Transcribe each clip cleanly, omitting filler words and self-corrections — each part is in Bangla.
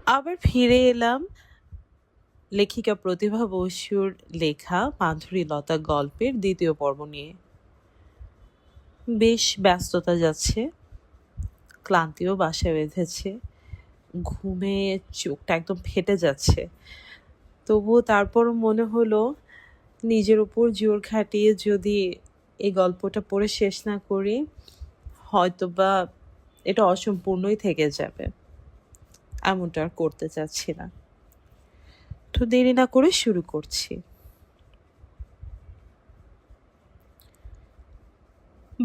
আবার ফিরে এলাম লেখিকা প্রতিভা বসুর লেখা মাধুরীলতা গল্পের দ্বিতীয় পর্ব নিয়ে। বেশ ব্যস্ততা যাচ্ছে, ক্লান্তিও বাসা বেঁধেছে, ঘুমে চোখটা একদম ফেটে যাচ্ছে। তবুও তারপরও মনে হলো নিজের উপর জোর খাটিয়ে যদি এই গল্পটা পড়ে শেষ না করি, হয়তোবা এটা অসম্পূর্ণই থেকে যাবে। এমনটা আর করতে চাচ্ছি না, তো দেরি না করে শুরু করছি।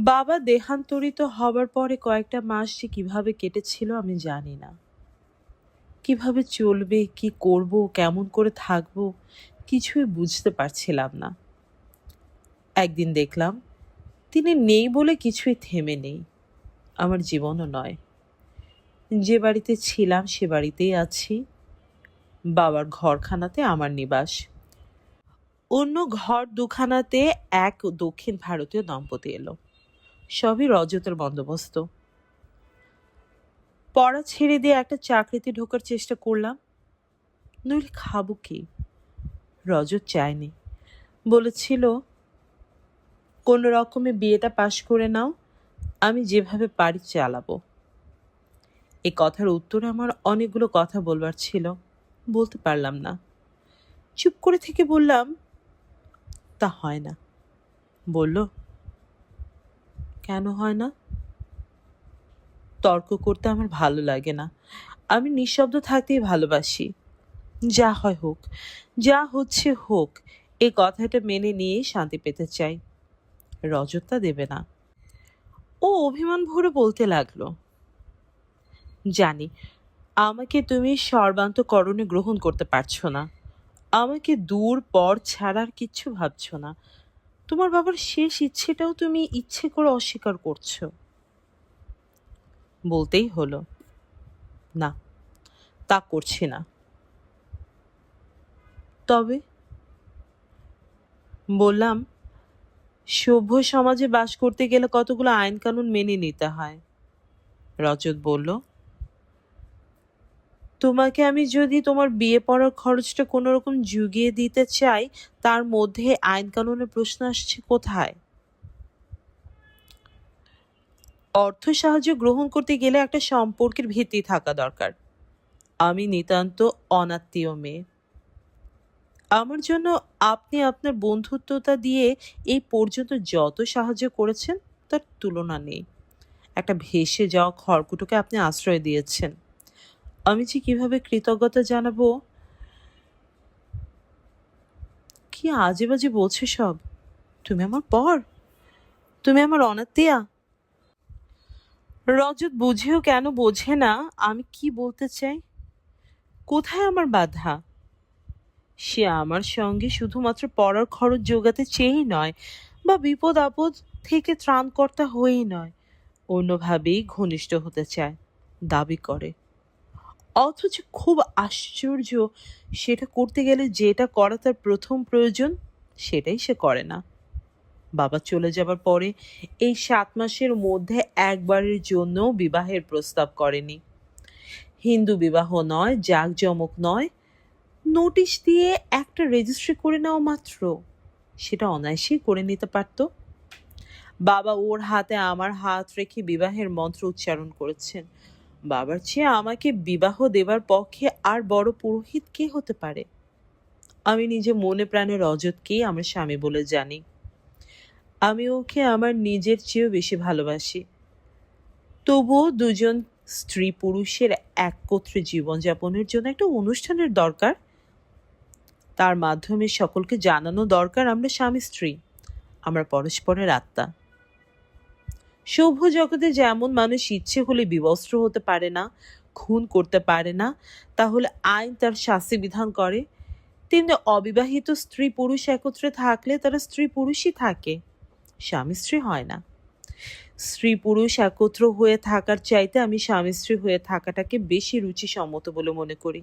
বাবা দেহান্তরিত হবার পরে কয়েকটা মাস যে কিভাবে কেটেছিল আমি জানি না। কিভাবে চলবে, কি করব, কেমন করে থাকবো, কিছুই বুঝতে পারছিলাম না। একদিন দেখলাম তিনি নেই বলে কিছুই থেমে নেই, আমার জীবনও নয়। যে বাড়িতে ছিলাম সে বাড়িতেই আছি, বাবার ঘরখানাতে আমার নিবাস। অন্য ঘর দুখানাতে এক দক্ষিণ ভারতীয় দম্পতি এলো, সবই রজতের বন্দোবস্ত। পড়া ছেড়ে দিয়ে একটা চাকরিতে ঢোকার চেষ্টা করলাম, নইলে খাবো কি। রজত চায়নি, বলেছিল কোনো রকমে বিয়েটা পাশ করে নাও, আমি যেভাবে পারি চালাবো। এই কথার উত্তরে আমার অনেকগুলো কথা বলবার ছিল, বলতে পারলাম না। চুপ করে থেকে বললাম, তা হয় না। বলল, কেন হয় না? তর্ক করতে আমার ভালো লাগে না, আমি নিঃশব্দ থাকতেই ভালোবাসি। যা হয় হোক, যা হচ্ছে হোক, এই কথাটা মেনে নিয়ে শান্তি পেতে চাই। রজত তা দেবে না। ও অভিমান ভরে বলতে লাগলো, জানি আমাকে তুমি সর্বান্তকরণে গ্রহণ করতে পারছো না, আমাকে দূর পর ছাড়ার কিচ্ছু ভাবছো না, তোমার বাবার শেষ ইচ্ছেটাও তুমি ইচ্ছে করে অস্বীকার করছো। বলতেই হলো, না, তা করছি না। তবে বললাম, সভ্য সমাজে বাস করতে গেলে কতগুলো আইন কানুন মেনে নিতে হয়। রজত বলল, তোমাকে আমি যদি তোমার বিয়ে পড়ার খরচটা কোনো রকম জুগিয়ে দিতে চাই, তার মধ্যে আইন কানুনের প্রশ্ন আসছে কোথায়? অর্থ সাহায্য গ্রহণ করতে গেলে একটা সম্পর্কের ভিত্তি থাকা দরকার। আমি নিতান্ত অনাত্মীয় মেয়ে। আমার জন্য আপনি আপনার বন্ধুত্বতা দিয়ে এই পর্যন্ত যত সাহায্য করেছেন তার তুলনা নেই। একটা ভেসে যাওয়া খড়কুটোকে আপনি আশ্রয় দিয়েছেন, আমি যে কিভাবে কৃতজ্ঞতা জানাবো। কি আজে বাজে বলছে সব। তুমি আমার পর, তুমি আমার অনাত্মীয়া। রজত বুঝেও কেন বোঝে না আমি কি বলতে চাই, কোথায় আমার বাধা। সে আমার সঙ্গে শুধুমাত্র পড়ার খরচ জোগাতে চেয়েই নয়, বা বিপদ আপদ থেকে ত্রাণকর্তা হয়েই নয়, অন্যভাবেই ঘনিষ্ঠ হতে চায়, দাবি করে। অথচ খুব আশ্চর্য, সেটা করতে গেলে যেটা করা তার প্রথম প্রয়োজন সেটাই সে করে না। বাবা চলে যাবার পরে এই 7 মাসের মধ্যে একবারের জন্য বিবাহের প্রস্তাব করেনি। হিন্দু বিবাহ নয়, জাঁকজমক নয়, নোটিশ দিয়ে একটা রেজিস্ট্রি করে নেওয়া মাত্র, সেটা অনায়াসেই করে নিতে পারত। বাবা ওর হাতে আমার হাত রেখে বিবাহের মন্ত্র উচ্চারণ করেছেন। বাবার চেয়ে আমাকে বিবাহ দেবার পক্ষে আর বড় পুরোহিত কে হতে পারে? আমি নিজে মনে প্রাণে রজতকেই আমার স্বামী বলে জানি। আমি ওকে আমার নিজের চেয়েও বেশি ভালোবাসি। তবুও দুজন স্ত্রী পুরুষের একত্রে জীবনযাপনের জন্য একটা অনুষ্ঠানের দরকার। তার মাধ্যমে সকলকে জানানো দরকার আমরা স্বামী স্ত্রী, আমরা পরস্পরের আত্মা। সভ্য জগতে যেমন মানুষ ইচ্ছে হলে বিবস্ত্র হতে পারে না, খুন করতে পারে না, তাহলে আইন তার শাস্তি বিধান করে, তেমনি অবিবাহিত স্ত্রী পুরুষ একত্রে থাকলে তারা স্ত্রী পুরুষই থাকে, স্বামী স্ত্রী হয় না। স্ত্রী পুরুষ একত্র হয়ে থাকার চাইতে আমি স্বামী স্ত্রী হয়ে থাকাটাকে বেশি রুচিসম্মত বলে মনে করি।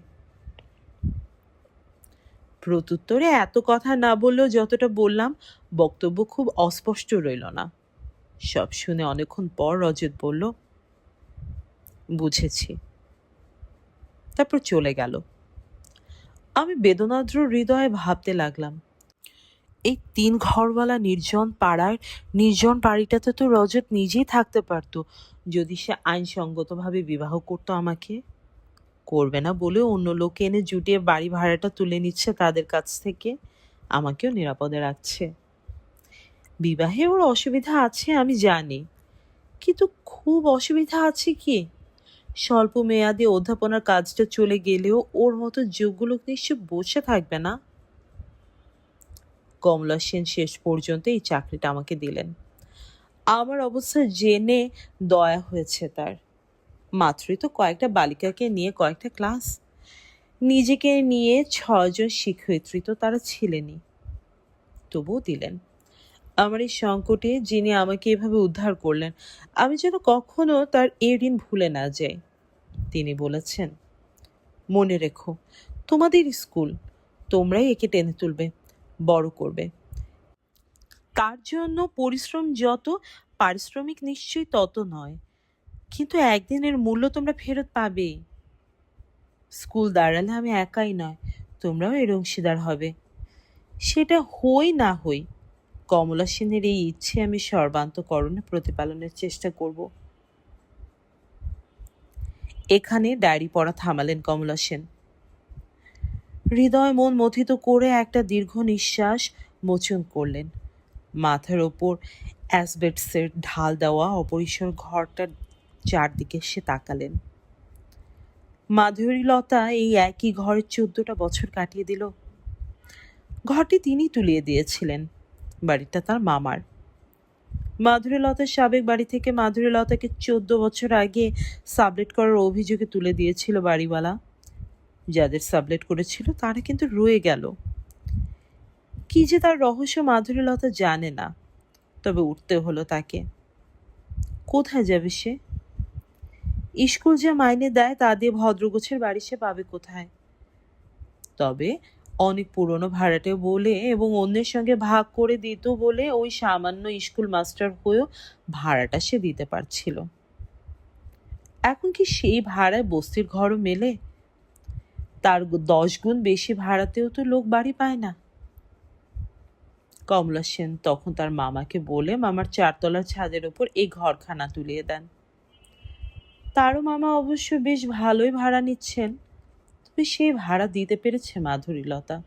প্রত্যুত্তরে এত কথা না বললেও যতটা বললাম, বক্তব্য খুব অস্পষ্ট রইল না। সব শুনে অনেকক্ষণ পর রজত বলল, বুঝেছি। তারপর চলে গেল। আমি বেদনাদ্র হৃদয়ে ভাবতে লাগলাম, এই 3 ঘরওয়ালা নির্জন পাড়ার নির্জন বাড়িটাতে তো রজত নিজেই থাকতে পারতো যদি সে আইনসঙ্গতভাবে বিবাহ করতো আমাকে। করবে না বলে অন্য লোক এনে জুটিয়ে বাড়ি ভাড়াটা তুলে নিচ্ছে তাদের কাছ থেকে, আমাকেও নিরাপদে রাখছে। বিবাহে ওর অসুবিধা আছে আমি জানি, কিন্তু খুব অসুবিধা আছে কি? স্বল্প মেয়াদে অধ্যাপনার কাজটা চলে গেলেও ওর মতো যোগ্য লোক নিশ্চয় বসে থাকবে না। কমলা সেন শেষ পর্যন্ত এই চাকরিটা আমাকে দিলেন। আমার অবস্থা জেনে দয়া হয়েছে তার। মাত্রই তো কয়েকটা বালিকাকে নিয়ে কয়েকটা ক্লাস, নিজেকে নিয়ে 6 জন শিক্ষয়িত্রী তো তারা ছিলেনই, তবুও দিলেন। আমার এই সংকটে যিনি আমাকে এভাবে উদ্ধার করলেন, আমি যেন কখনো তার এ ঋণ ভুলে না যাই। তিনি বলেছেন, মনে রেখো, তোমাদের স্কুল, তোমরাই একে টেনে তুলবে, বড় করবে। তার জন্য পরিশ্রম যত, পারিশ্রমিক নিশ্চয়ই তত নয়, কিন্তু একদিনের মূল্য তোমরা ফেরত পাবে। স্কুল দাঁড়ালে আমি একাই নয়, তোমরাও এর অংশীদার হবে। সেটা হই না হই, কমলা সেনের এই ইচ্ছে আমি সর্বান্তকরণে প্রতিপালনের চেষ্টা করব। এখানে ডায়েরি পড়া থামালেন কমলা সেন। হৃদয় মন মথিত করে একটা দীর্ঘ নিঃশ্বাস মোচন করলেন। মাথার ওপর অ্যাসবেস্টসের ঢাল দেওয়া অপরিসর ঘরটার চারদিকে সে তাকালেন। মাধুরীলতা এই একই ঘরে 14টা বছর কাটিয়ে দিল। ঘরটি তিনি তুলিয়ে দিয়েছিলেন, বাড়িটা তার মামার। মাধুরীলতার সাবেক বাড়ি থেকে মাধুরীলতাকে 14 বছর আগে সাবলেট করার অভিযোগে তুলে দিয়েছিল বাড়িওয়ালা। যাদের সাবলেট করেছিল তারা কিন্তু রয়ে গেল। কি যে তার রহস্য মাধুরীলতা জানে না, তবে উঠতে হলো তাকে। কোথায় যাবে সে? স্কুল যে মাইনে দেয় তা দিয়ে ভদ্রগোছের বাড়ি সে পাবে কোথায়? তবে অনেক পুরনো ভাড়াটে বলে এবং অন্যের সঙ্গে ভাগ করে দিত বলে ওই সামান্য স্কুল মাস্টার হয়েও ভাড়াটা সে দিতে পারছিল। এখন কি সেই ভাড়ায় বস্তির ঘরও মেলে? তার 10 গুণ বেশি ভাড়াতেও তো লোক বাড়ি পায় না। কমলা সেন তখন তার মামাকে বলে মামার 4 তলার ছাদের ওপর এই ঘরখানা তুলিয়ে দেন। তারও মামা অবশ্য বেশ ভালোই ভাড়া নিচ্ছেন, তবে সেই ভাড়া দিতে পেরেছে মাধুরীলতা।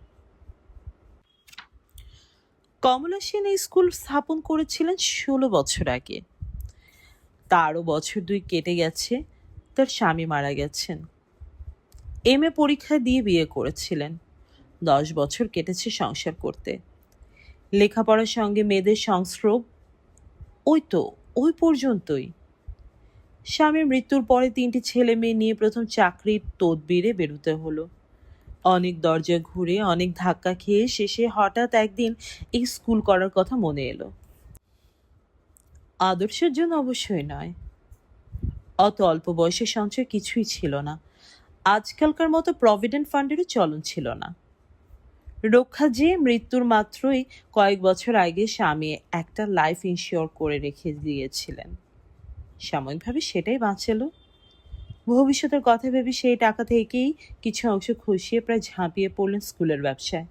কমলা সেন এই স্কুল স্থাপন করেছিলেন 16 বছর আগে। তারও বছর 2 কেটে গেছে, তার স্বামী মারা গেছেন। MA পরীক্ষা দিয়ে বিয়ে করেছিলেন। 10 বছর কেটেছে সংসার করতে। লেখাপড়ার সঙ্গে মেয়েদের সংস্রব ওই পর্যন্তই। স্বামীর মৃত্যুর পরে 3টি ছেলে মেয়ে নিয়ে প্রথম চাকরির তদবিরে বেরোতে হলো। অনেক দরজা ঘুরে অনেক ধাক্কা খেয়ে শেষে হঠাৎ একদিন এই স্কুল করার কথা মনে এলো। আদর্শের জন্য অবশ্যই নয়, অত অল্প বয়সে সঞ্চয় কিছুই ছিল না। আজকালকার মতো প্রভিডেন্ট ফান্ডেরও চলন ছিল না। রক্ষা যে মৃত্যুর মাত্রই কয়েক বছর আগে স্বামী একটা লাইফ ইন্স্যুর করে রেখে দিয়েছিলেন। সাময়িকভাবে সেটাই বাঁচাল। ভবিষ্যতের কথা ভেবে সেই টাকা থেকেই কিছু অংশ খসিয়ে প্রায় ঝাঁপিয়ে পড়লেন স্কুলের ব্যবসায়।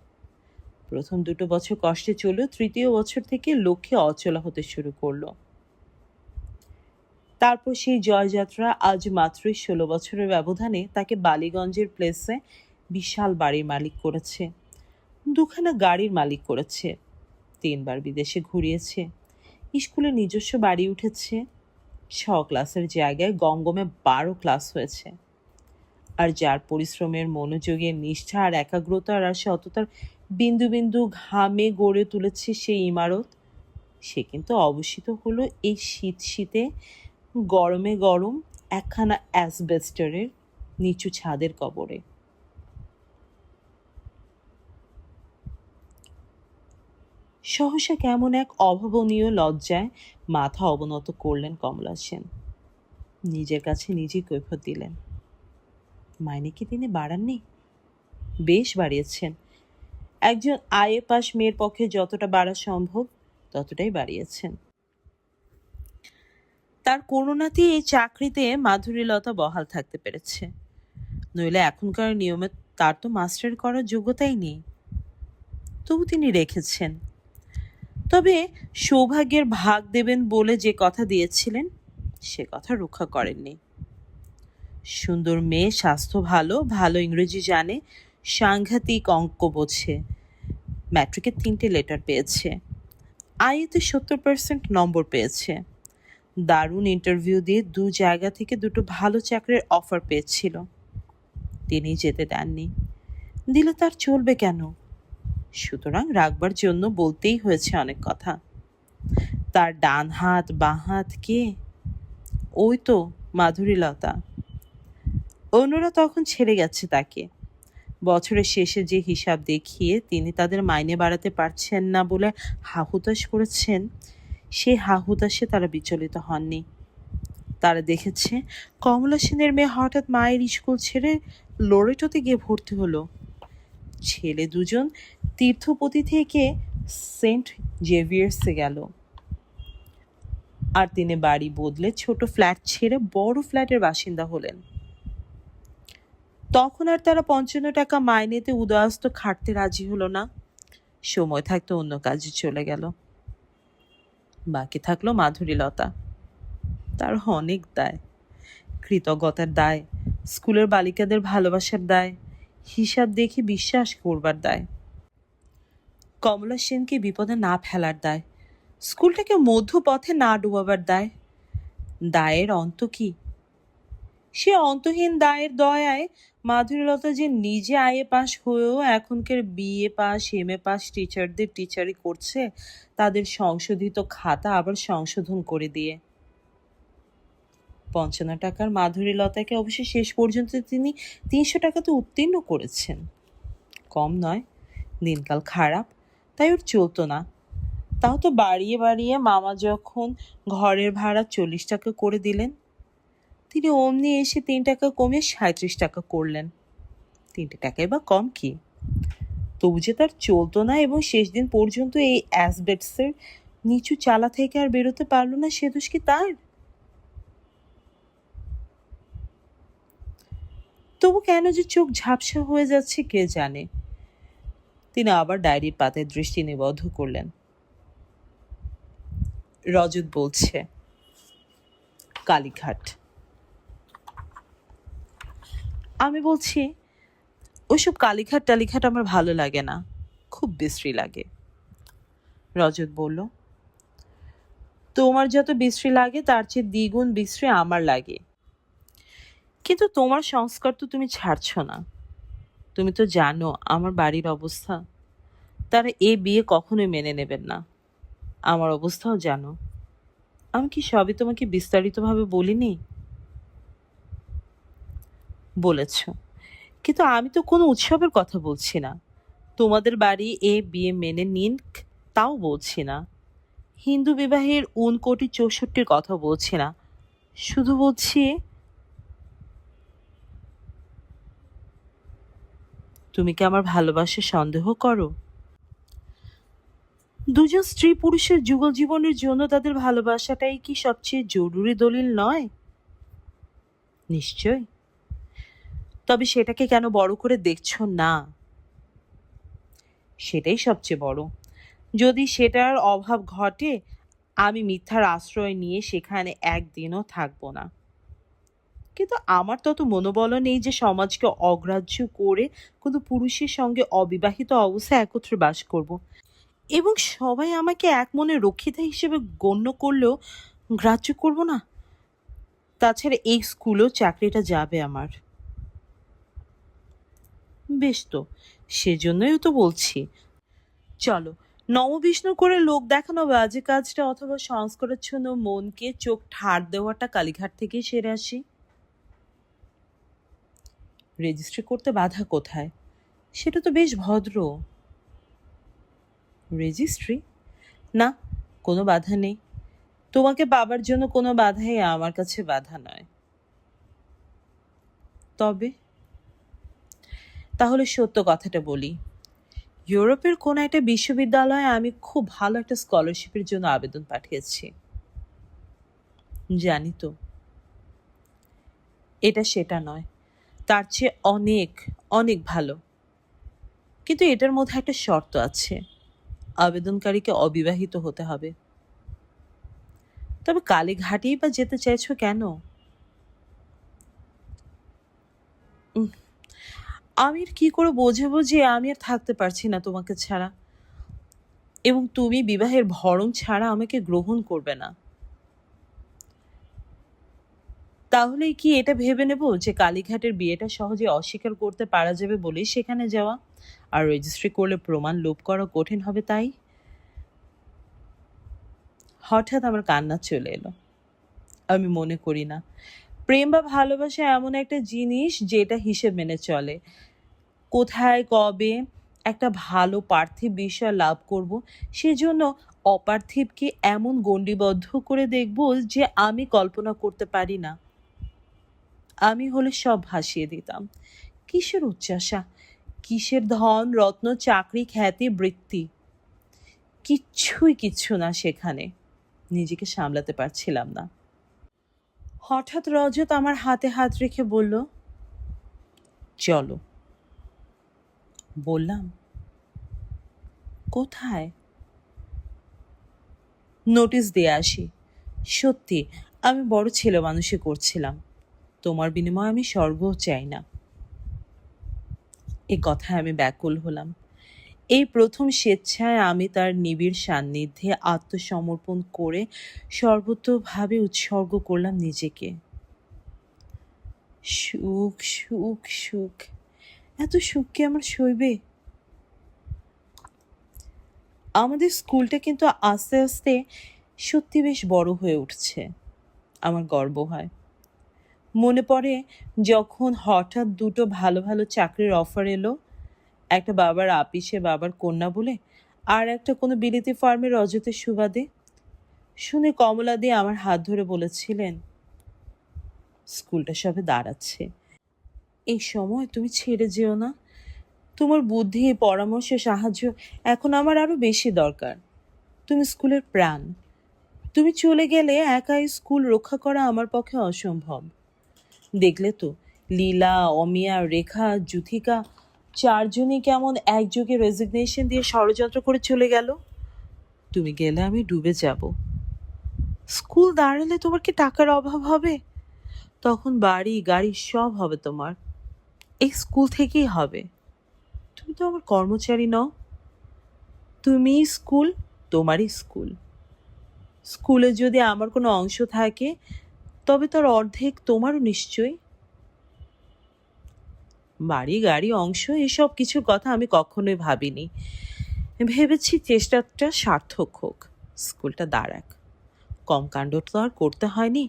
প্রথম 2 বছর কষ্টে চললেও 3য় বছর থেকে লক্ষ্যে অচলা হতে শুরু করলো। তারপর সেই জয়যাত্রা আজ মাত্রই 16 বছরের ব্যবধানে তাকে বালিগঞ্জের প্লেসে বিশাল বাড়ির মালিক করেছে, 2খানা গাড়ির মালিক করেছে, 3 বার বিদেশে ঘুরিয়েছে, স্কুলে নিজস্ব বাড়ি উঠেছে, 6 ক্লাসের জায়গায় গমগমে 12 ক্লাস হয়েছে। আর যার পরিশ্রমের, মনোযোগের, নিষ্ঠা আর একাগ্রতার আর সততার বিন্দু বিন্দু ঘামে গড়ে তুলেছে সেই ইমারত, সে কিন্তু অবস্থিত হলো এই শীতে গরমে গরম একখানা অ্যাসবেস্টরের নিচু ছাদের কবরে। সহসা কেমন এক অভাবনীয় লজ্জায় মাথা অবনত করলেন কমলা সেন। নিজের কাছে নিজেই কৈফিয়ত দিলেন, মাইনে কি তিনি বাড়াননি? বেশ বাড়িয়েছেন। একজন আয়ে পাশ মেয়ের পক্ষে যতটা বাড়া সম্ভব ততটাই বাড়িয়েছেন। তার করুণাতেই এই চাকরিতে মাধুরীলতা বহাল থাকতে পেরেছে। নইলে এখনকার নিয়মে তার তো মাস্টার করার যোগ্যতাই নেই। তবু তিনি রেখেছেন। তবে সৌভাগ্যের ভাগ দেবেন বলে যে কথা দিয়েছিলেন সে কথা রক্ষা করেননি। সুন্দর মেয়ে, স্বাস্থ্য ভালো, ভালো ইংরেজি জানে, সাংঘাতিক অঙ্ক বোঝে, ম্যাট্রিকের 3টে লেটার পেয়েছে, আইএতে 70% নম্বর পেয়েছে, দারুণ ইন্টারভিউ দিয়ে 2 জায়গা থেকে 2টো ভালো চাকরির অফার পেয়েছিল। তিনি যেতে দেননি। দিলে তার চলবে কেন? সুতরাং রাখবার জন্য বলতেই হয়েছে অনেক কথা। তার ডান হাত বাঁ হাত কে? ওই তো মাধুরীলতা। অন্যরা তখন ছেড়ে গেছে তাকে। বছরের শেষে যে হিসাব দেখিয়ে তিনি তাদের মাইনে বাড়াতে পারছেন না বলে হাহুতাশ করেছেন, সেই হাহুতাশে তারা বিচলিত হননি। তারা দেখেছে কমলা সেনের মেয়ে হঠাৎ মায়ের স্কুল ছেড়ে লোরেটোতে গিয়ে ভর্তি হলো। ছেলে দুজন তীর্থপতি থেকে সেন্ট জেভিয়ার্সে গেল, আর তিনি বাড়ি বদলে ছোট ফ্ল্যাট ছেড়ে বড় ফ্ল্যাটের বাসিন্দা হলেন। তখন আর তারা 55 টাকা মাইনেতে উদয়াস্ত খাটতে রাজি হলো না। সময় থাকতে অন্য কাজে চলে গেল। বাকি থাকলো মাধুরীলতা। তার অনেক দায়, কৃতজ্ঞতার দায়, স্কুলের বালিকাদের ভালোবাসার দায়, হিসাব দেখে বিশ্বাস করবার দায়, কমলা সেনকে বিপদে না ফেলার দায়, স্কুলটাকে মধ্যপথে না ডুবাবার দায়। দায়ের অন্ত কি? সে অন্তহীন দায়ের দয়ায় মাধুরীলতা যে নিজে আইএ পাশ হয়েও এখনকার বিএ পাস এমএ পাস টিচারদের টিচারি করছে, তাদের সংশোধিত খাতা আবার সংশোধন করে দিয়ে। 55 টাকার মাধুরীলতাকে অবশ্য শেষ পর্যন্ত তিনি 300 টাকাতে উত্তীর্ণ করেছেন। কম নয়। দিনকাল খারাপ, তাই ওর চলতো না। তাও তো বাড়িয়ে বাড়িয়ে মামা যখন ঘরের ভাড়া 40 টাকা করে দিলেন, তিনি অমনি এসে 3 টাকা কমিয়ে 37 টাকা করলেন। 3 টাকায় বা কম কি? তবু যে তার চলতো না এবং শেষ দিন পর্যন্ত এই অ্যাসবেটসের নিচু চালা থেকে আর বেরোতে পারলো না, সে দোষ কি তার? তবু কেন যে চোখ ঝাপসা হয়ে যাচ্ছে কে জানে। তিনি আবার ডায়েরির পাতায় দৃষ্টি নিবদ্ধ করলেন। রজত বলছে, কালীঘাট। আমি বলছি, ওইসব কালীঘাট টালীঘাট আমার ভালো লাগে না, খুব বিশ্রী লাগে। রজত বলল, তোমার যত বিশ্রী লাগে তার চেয়ে দ্বিগুণ বিশ্রী আমার লাগে। কিন্তু তোমার সংস্কার তো তুমি ছাড়ছ না। তুমি তো জানো আমার বাড়ির অবস্থা। তারা এ বিয়ে কখনোই মেনে নেবেন না। আমার অবস্থাও জানো। আমি কি সবই তোমাকে বিস্তারিতভাবে বলিনি? বলেছ, কিন্তু আমি তো কোনো উৎসবের কথা বলছি না। তোমাদের বাড়ি এ বিয়ে মেনে নিন তাও বলছি না। হিন্দু বিবাহের 59 কথা বলছি না। শুধু বলছি, তুমি কি আমার ভালোবাসা সন্দেহ করো? দুজন স্ত্রী পুরুষের যুগল জীবনের জন্য তাদের ভালোবাসাটাই কি সবচেয়ে জরুরি দলিল নয়? নিশ্চয়। তবে সেটাকে কেন বড় করে দেখছো না? সেটাই সবচেয়ে বড়। যদি সেটার অভাব ঘটে, আমি মিথ্যার আশ্রয় নিয়ে সেখানে একদিনও থাকবো না। কিন্তু আমার তত মনোবল নেই যে সমাজকে অগ্রাহ্য করে কোনো পুরুষের সঙ্গে অবিবাহিত অবস্থায় একত্রে বাস করব। এবং সবাই আমাকে এক মনে রক্ষিতা হিসেবে গণ্য করলেও গ্রাহ্য করব না। তাছাড়া এই স্কুলেও চাকরিটা যাবে আমার। বেশ তো, সেজন্যই তো বলছি, চলো নববিষ্ণু করে লোক দেখানো বাজে কাজটা অথবা সংস্কারাচ্ছন্ন মনকে চোখ ঠাড় দেওয়াটা কালীঘাট থেকে সেরে আসি। রেজিস্ট্রি করতে বাধা কোথায়? সেটা তো বেশ ভদ্র। রেজিস্ট্রি? না, কোনো বাধা নেই। তোমাকে পাবার জন্য কোনো বাধাই আমার কাছে বাধা নয়। তবে তাহলে সত্য কথাটা বলি, ইউরোপের কোন একটা বিশ্ববিদ্যালয়ে আমি খুব ভালো একটা স্কলারশিপের জন্য আবেদন পাঠিয়েছি। জানি তো, এটা সেটা নয়। তার চেয়ে অনেক অনেক ভালো, কিন্তু এটার মধ্যে একটা শর্ত আছে, আবেদনকারীকে অবিবাহিত হতে হবে। তবে কালীঘাটেই বা যেতে চাইছো কেন? উম, আমি আর কি করে বোঝাবো যে আমি আর থাকতে পারছি না তোমাকে ছাড়া, এবং তুমি বিবাহের ভরণ ছাড়া আমাকে গ্রহণ করবে না। তাহলে কি এটা ভেবে নেব যে কালীঘাটের বিয়েটা সহজে অস্বীকার করতে পারা যাবে বলেই সেখানে যাওয়া, আর রেজিস্ট্রি করলে প্রমাণ লোপ করা কঠিন হবে তাই? হঠাৎ আমার কান্না চলে এলো। আমি মনে করি না প্রেম বা ভালোবাসা এমন একটা জিনিস যেটা হিসেব মেনে চলে। কোথায় কবে একটা ভালো পার্থিব বিষয় লাভ করব, সেজন্য অপার্থিবকে এমন গণ্ডিবদ্ধ করে দেখব যে আমি কল্পনা করতে পারি না। আমি হলে সব ভাসিয়ে দিতাম। কিসের উচ্চাসা, কিসের ধন রত্ন, চাকরি, খ্যাতি, বৃত্তি, কিচ্ছু না সেখানে। নিজেকে সামলাতে পারছিলাম না। হঠাৎ রজত আমার হাতে হাত রেখে বলল, চলো। বললাম, কোথায়? নোটিশ দিয়ে আসি। সত্যি, আমি বড় ছেলে মানুষই করছিলাম। তোমার বিনিময়ে আমি স্বর্গও চাই না। এ কথায় আমি ব্যাকুল হলাম। এই প্রথম স্বেচ্ছায় আমি তার নিবিড় সান্নিধ্যে আত্মসমর্পণ করে সর্বতোভাবে উৎসর্গ করলাম নিজেকে। সুখ সুখ সুখ, এত সুখ কি আমার সইবে? আমাদের স্কুলটা কিন্তু আস্তে আস্তে সত্যি বেশ বড় হয়ে উঠছে। আমার গর্ব হয়। মনে পড়ে যখন হঠাৎ দুটো ভালো ভালো চাকরির অফার এলো, একটা বাবার আপিসে বাবার কন্যা বলে, আর একটা কোনো বিলিতি ফার্মের রজতের সুবাদে। শুনে কমলা দিয়ে আমার হাত ধরে বলেছিলেন, স্কুলটা সবে দাঁড়াচ্ছে, এই সময় তুমি ছেড়ে যেও না। তোমার বুদ্ধি, পরামর্শ, সাহায্য এখন আমার আরো বেশি দরকার। তুমি স্কুলের প্রাণ। তুমি চলে গেলে একা এই স্কুল রক্ষা করা আমার পক্ষে অসম্ভব। দেখলে তো, লীলা, অমিয়া, রেখা, যুথিকা চারজনই কেমন একযোগে রেজিগনেশন দিয়ে ষড়যন্ত্র করে চলে গেল। তুমি গেলে আমি ডুবে যাব। স্কুল দাঁড়ালে তোমার কি টাকার অভাব হবে? তখন বাড়ি গাড়ি সব হবে তোমার, এই স্কুল থেকেই হবে। তুমি তো আমার কর্মচারী নও, তুমি স্কুল, তোমারই স্কুল। স্কুলে যদি আমার কোনো অংশ থাকে, তবে তার অর্ধেক তোমারও নিশ্চয়ই। বাড়ি গাড়ি অংশ এসব কিছুর কথা আমি কখনোই ভাবিনি। ভেবেছি চেষ্টাটা সার্থক হোক, স্কুলটা দাঁড়াক। কম কাণ্ড তো আর করতে হয়নি।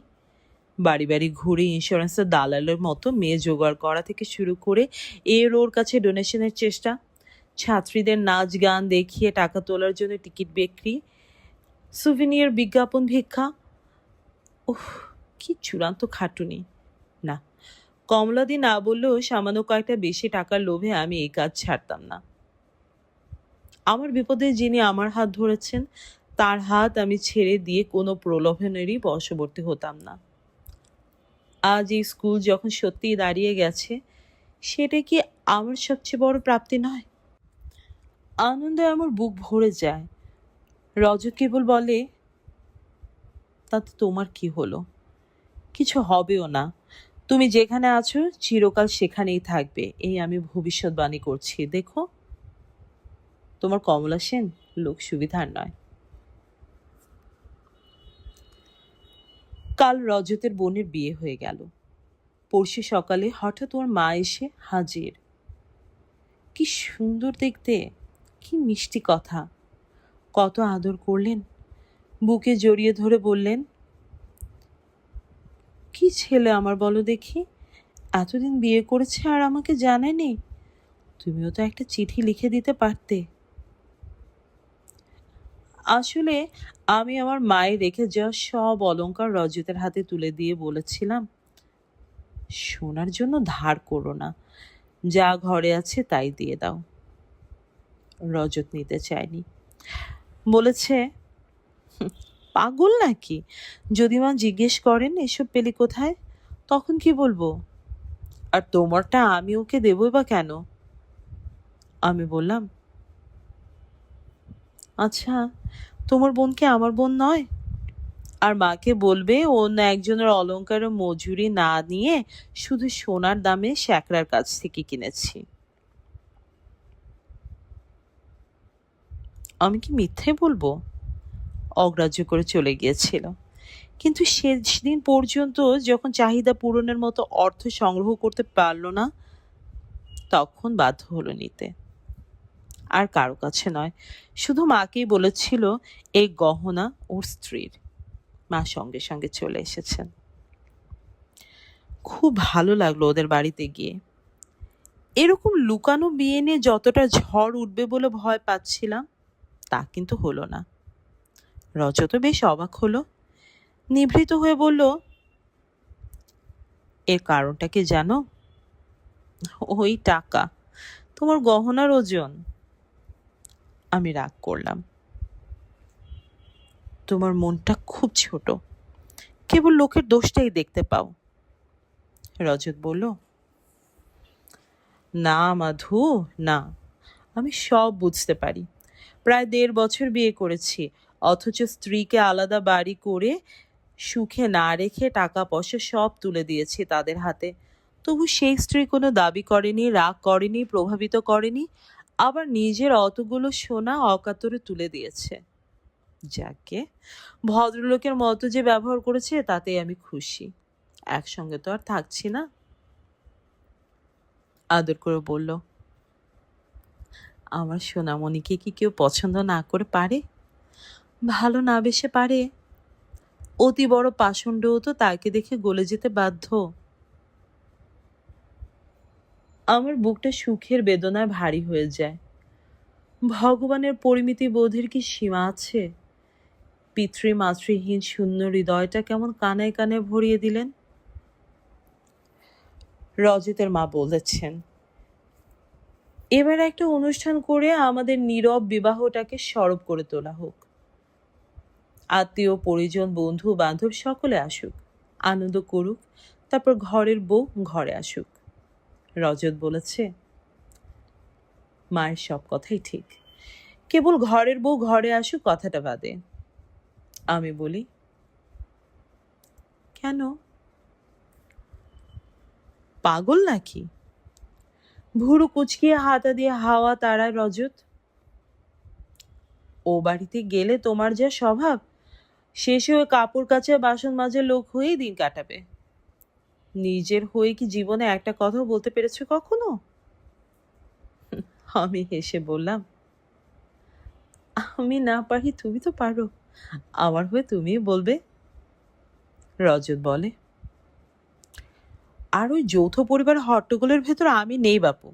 বাড়ি বাড়ি ঘুরে ইন্স্যুরেন্সের দালালের মতো মেয়ে জোগাড় করা থেকে শুরু করে ওর কাছে ডোনেশনের চেষ্টা, ছাত্রীদের নাচ গান দেখিয়ে টাকা তোলার জন্য টিকিট বিক্রি, সুভিনিয়র বিজ্ঞাপন ভিক্ষা। উফ, কি চূড়ান্ত খাটুনি! না, কমলাদি না বললেও সামান্য কয়েকটা বেশি টাকার লোভে আমি এই কাজ ছাড়তাম না। আমার বিপদে যিনি আমার হাত ধরেছেন, তার হাত আমি ছেড়ে দিয়ে কোনো প্রলোভনেরই বশবর্তী হতাম না। আজ এই স্কুল যখন সত্যিই দাঁড়িয়ে গেছে, সেটা কি আমার সবচেয়ে বড় প্রাপ্তি নয়? আনন্দে আমার বুক ভরে যায়। রজত কেবল বলে, তাতে তোমার কি হলো? কিছু হবেও না। তুমি যেখানে আছো চিরকাল সেখানেই থাকবে, এই আমি ভবিষ্যৎবাণী করছি। দেখো, তোমার কমলা সেন লোক সুবিধার নয়। কাল রজতের বোনের বিয়ে হয়ে গেল। পরশু সকালে হঠাৎ ওর মা এসে হাজির। কি সুন্দর দেখতে, কি মিষ্টি কথা! কত আদর করলেন, বুকে জড়িয়ে ধরে বললেন, কি ছেলে আমার বলো দেখি, এতদিন বিয়ে করেছে আর আমাকে জানায়নি। তুমিও তো একটা চিঠি লিখে দিতে পারতে। আসলে আমি আমার মায়ের রেখে যাওয়া সব অলংকার রজতের হাতে তুলে দিয়ে বলেছিলাম, সোনার জন্য ধার করো না, যা ঘরে আছে তাই দিয়ে দাও। রজত নিতে চায়নি, বলেছে, পাগল নাকি? যদি মা জিজ্ঞেস করেন এসব পেলি কোথায়, তখন কি বলবো? আর তোমারটা আমি ওকে দেবই বা কেন? আমি বললাম, আচ্ছা, তোমার বোন কি আমার বোন নয়? আর মাকে বলবে অন্য একজনের অলংকারের মজুরি না নিয়ে শুধু সোনার দামে শ্যাকরার কাছ থেকে কিনেছি। আমি কি মিথ্যে বলবো? অগ্রাহ্য করে চলে গিয়েছিল। কিন্তু সেদিন পর্যন্ত যখন চাহিদা পূরণের মতো অর্থ সংগ্রহ করতে পারল না, তখন বাধ্য হলো নিতে। আর কারো কাছে নয়, শুধু মাকেই বলেছিল এই গহনা ওর স্ত্রীর। মা সঙ্গে সঙ্গে চলে এসেছেন। খুব ভালো লাগলো ওদের বাড়িতে গিয়ে। এরকম লুকানো বিয়ে নিয়ে যতটা ঝড় উঠবে বলে ভয় পাচ্ছিলাম, তা কিন্তু হলো না। রজত বেশ অবাক হলো, নিভৃত হয়ে বলল, এর কারণটা কি জানো? ওই টাকা, তোমার গহনার ওজন। আমি রাগ করলাম, তোমার মনটা খুব ছোট, কেবল লোকের দোষটাই দেখতে পাও। রজত বলল, না মাধু, না, আমি সব বুঝতে পারি। প্রায় ১.৫ বছর বিয়ে করেছি, অথচ স্ত্রীকে আলাদা বাড়ি করে সুখে না রেখে টাকা পয়সা সব তুলে দিয়েছি তাদের হাতে। তবু সেই স্ত্রী কোনো দাবি করেনি, রাগ করেনি, প্রভাবিত করেনি, আবার নিজের অতগুলো সোনা অকাতরে তুলে দিয়েছে। যাকে ভদ্রলোকের মতো যে ব্যবহার করেছে তাতেই আমি খুশি। একসঙ্গে তো আর থাকছি না। আদর করে বলল, আমার সোনামণিকে কি কেউ পছন্দ না করে পারে? ভালো না বেসে পারে? অতি বড় পাষণ্ডও তো তাকে দেখে গলে যেতে বাধ্য। আমার বুকটা সুখের বেদনায় ভারী হয়ে যায়। ভগবানের পরিমিতি বোধের কি সীমা আছে? পিতৃমাতৃহীন শূন্য হৃদয়টা কেমন কানায় কানায় ভরিয়ে দিলেন। রজতের মা বলেছেন, এবার একটা অনুষ্ঠান করে আমাদের নীরব বিবাহটাকে সরব করে তোলা হোক। আত্মীয় পরিজন বন্ধু বান্ধব সকলে আসুক, আনন্দ করুক, তারপর ঘরের বউ ঘরে আসুক। রজত বলেছে, মায়ের সব কথাই ঠিক, কেবল ঘরের বউ ঘরে আসুক কথাটা বাদে। আমি বলি, কেন? পাগল নাকি? ভুরু কুচকিয়ে হাতা দিয়ে হাওয়া তাড়ায় রজত। ও বাড়িতে গেলে তোমার যা স্বভাব, শেষে ওই কাপড় কাচা বাসন মাজার লোক হয়েই দিন কাটাবে। নিজের হয়ে কি জীবনে একটা কথা বলতে পেরেছো কখনো? আমি হেসে বললাম, আমি না পারি, তুমি তো পারো, আমার হয়ে তুমিই বলবে। রজত বলে, আর ওই যৌথ পরিবার হট্টগোলের ভেতর আমি নেই বাপু।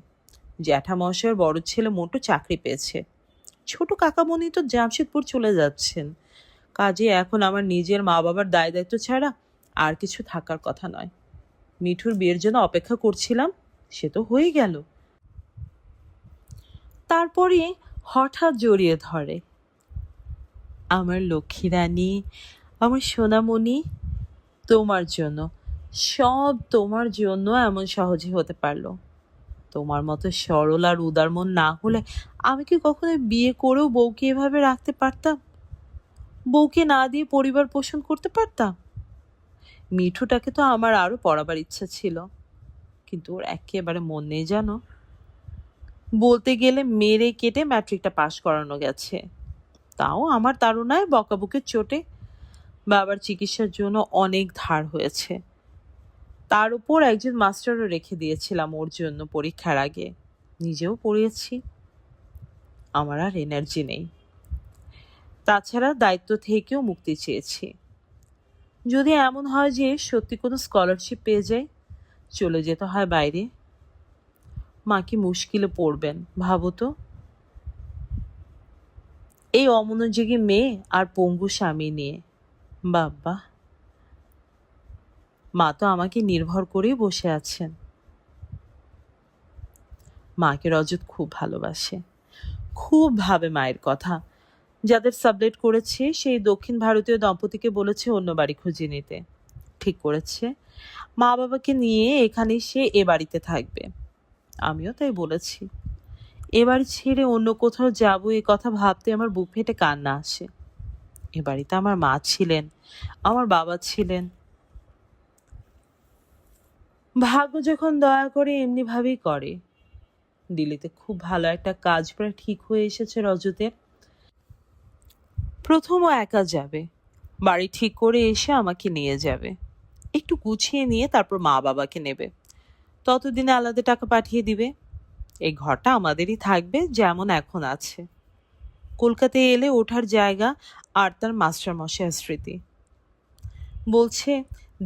জ্যাঠামশাইয়ের বড় ছেলে মোটু চাকরি পেয়েছে, ছোট কাকামণি তো জামশেদপুর চলে যাচ্ছেন। কাজে এখন আমার নিজের মা বাবার দায় দায়িত্ব ছাড়া আর কিছু থাকার কথা নয়। মিঠুর বিয়ের জন্য অপেক্ষা করছিলাম, সে তো হয়ে গেল। তারপরে হঠাৎ জড়িয়ে ধরে, আমার লক্ষ্মী রানী, আমার সোনামণি, তোমার জন্য, সব তোমার জন্য এমন সহজে হতে পারলো। তোমার মতো সরল আর উদার মন না হলে আমি কি কখনো বিয়ে করেও বউকে এভাবে রাখতে পারতাম? বউকে না দিয়ে পরিবার পোষণ করতে পারতাম? মিঠুটাকে তো আমার আরো পড়াবার ইচ্ছা ছিল, কিন্তু ওর একেবারে মন নেই জানো। বলতে গেলে মেরে কেটে ম্যাট্রিকটা পাশ করানো গেছে, তাও আমার তাড়নায় বকাবকির চোটে। বাবার চিকিৎসার জন্য অনেক ধার হয়েছে, তার উপর একজন মাস্টারও রেখে দিয়েছিলাম ওর জন্য পরীক্ষার আগে। নিজেও পড়িয়েছি। আমার আর এনার্জি নেই। তাছাড়া দায়িত্ব থেকেও মুক্তি চেয়েছি। যদি এমন হয় যে সত্যি কোনো স্কলারশিপ পেয়ে যাই, চলে যেতে হয় বাইরে, মা কি মুশকিলে পড়বেন ভাবো তো। এই অমনোযোগী মেয়ে আর পঙ্গু স্বামী নিয়ে, বাবা, মা তো আমাকে নির্ভর করেই বসে আছেন। মাকে রজত খুব ভালোবাসে, খুব ভাবে মায়ের কথা। যাদের সাবলেট করেছে সেই দক্ষিণ ভারতীয় দম্পতিকে বলেছে অন্য বাড়ি খুঁজে নিতে। ঠিক করেছে মা বাবাকে নিয়ে এখানে সে এ বাড়িতে থাকবে। আমিও তাই বলেছি। এ বাড়ি ছেড়ে অন্য কোথাও যাব এ কথা ভাবতে আমার বুক ফেটে কান্না আসে। এ বাড়িতে আমার মা ছিলেন, আমার বাবা ছিলেন। ভাগ্য যখন দয়া করে এমনি ভাবেই করে। দিল্লিতে খুব ভালো একটা কাজ প্রায় ঠিক হয়ে এসেছে রজতের। প্রথম ও একা যাবে, বাড়ি ঠিক করে এসে আমাকে নিয়ে যাবে, একটু গুছিয়ে নিয়ে তারপর মা বাবাকে নেবে। ততদিনে আলাদা টাকা পাঠিয়ে দিবে। এই ঘরটা আমাদেরই থাকবে যেমন এখন আছে। কলকাতায় এলে ওঠার জায়গা আর তার মাস্টারমশাইয়ের স্মৃতি। বলছে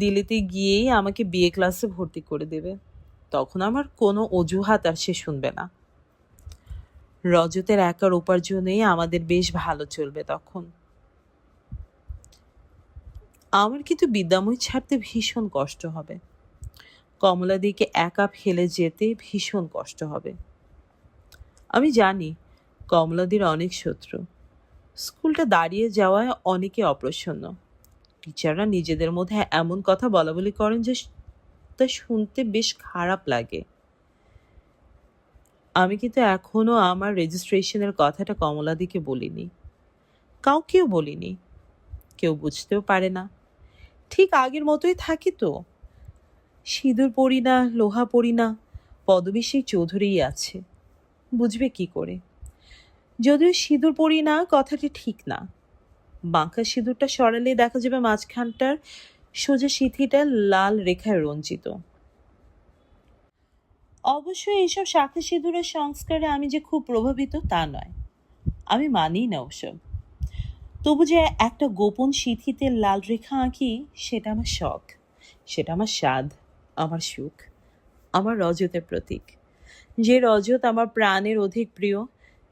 দিল্লিতে গিয়েই আমাকে বিএ ক্লাসে ভর্তি করে দেবে। তখন আমার কোনো অজুহাত আর সে শুনবে না। রজতের একার উপার্জনেই আমাদের বেশ ভালো চলবে তখন। আমার কিন্তু বিদ্যাময় ছাড়তে ভীষণ কষ্ট হবে। কমলাদিকে একা ফেলে যেতে ভীষণ কষ্ট হবে। আমি জানি কমলাদির অনেক শত্রু। স্কুলটা দাঁড়িয়ে যাওয়ায় অনেকে অপ্রসন্ন। টিচাররা নিজেদের মধ্যে এমন কথা বলাবলি করেন যে তা শুনতে বেশ খারাপ লাগে। আমি কিন্তু এখনো আমার রেজিস্ট্রেশনের কথাটা কমলাদিকে বলিনি, কাউকেও বলিনি। কেউ বুঝতেও পারে না। ঠিক আগের মতোই থাকি তো। সিঁদুর পরি না, লোহা পরি না, পদবী সেই চৌধুরীই আছে। বুঝবে কি করে? যদিও সিঁদুর পরি না কথাটি ঠিক না। বাঁকা সিঁদুরটা সরালে দেখা যাবে মাঝখানটার সোজা সিথিটা লাল রেখায় রঞ্জিত। অবশ্যই এইসব শাখা সিঁদুরের সংস্কারে আমি যে খুব প্রভাবিত তা নয়, আমি মানি না ওসব। তবু যে একটা গোপন সিথিতে লাল রেখা আঁকি সেটা আমার শখ, সেটা আমার স্বাদ, আমার সুখ, আমার রজতের প্রতীক। যে রজত আমার প্রাণের অধিক প্রিয়,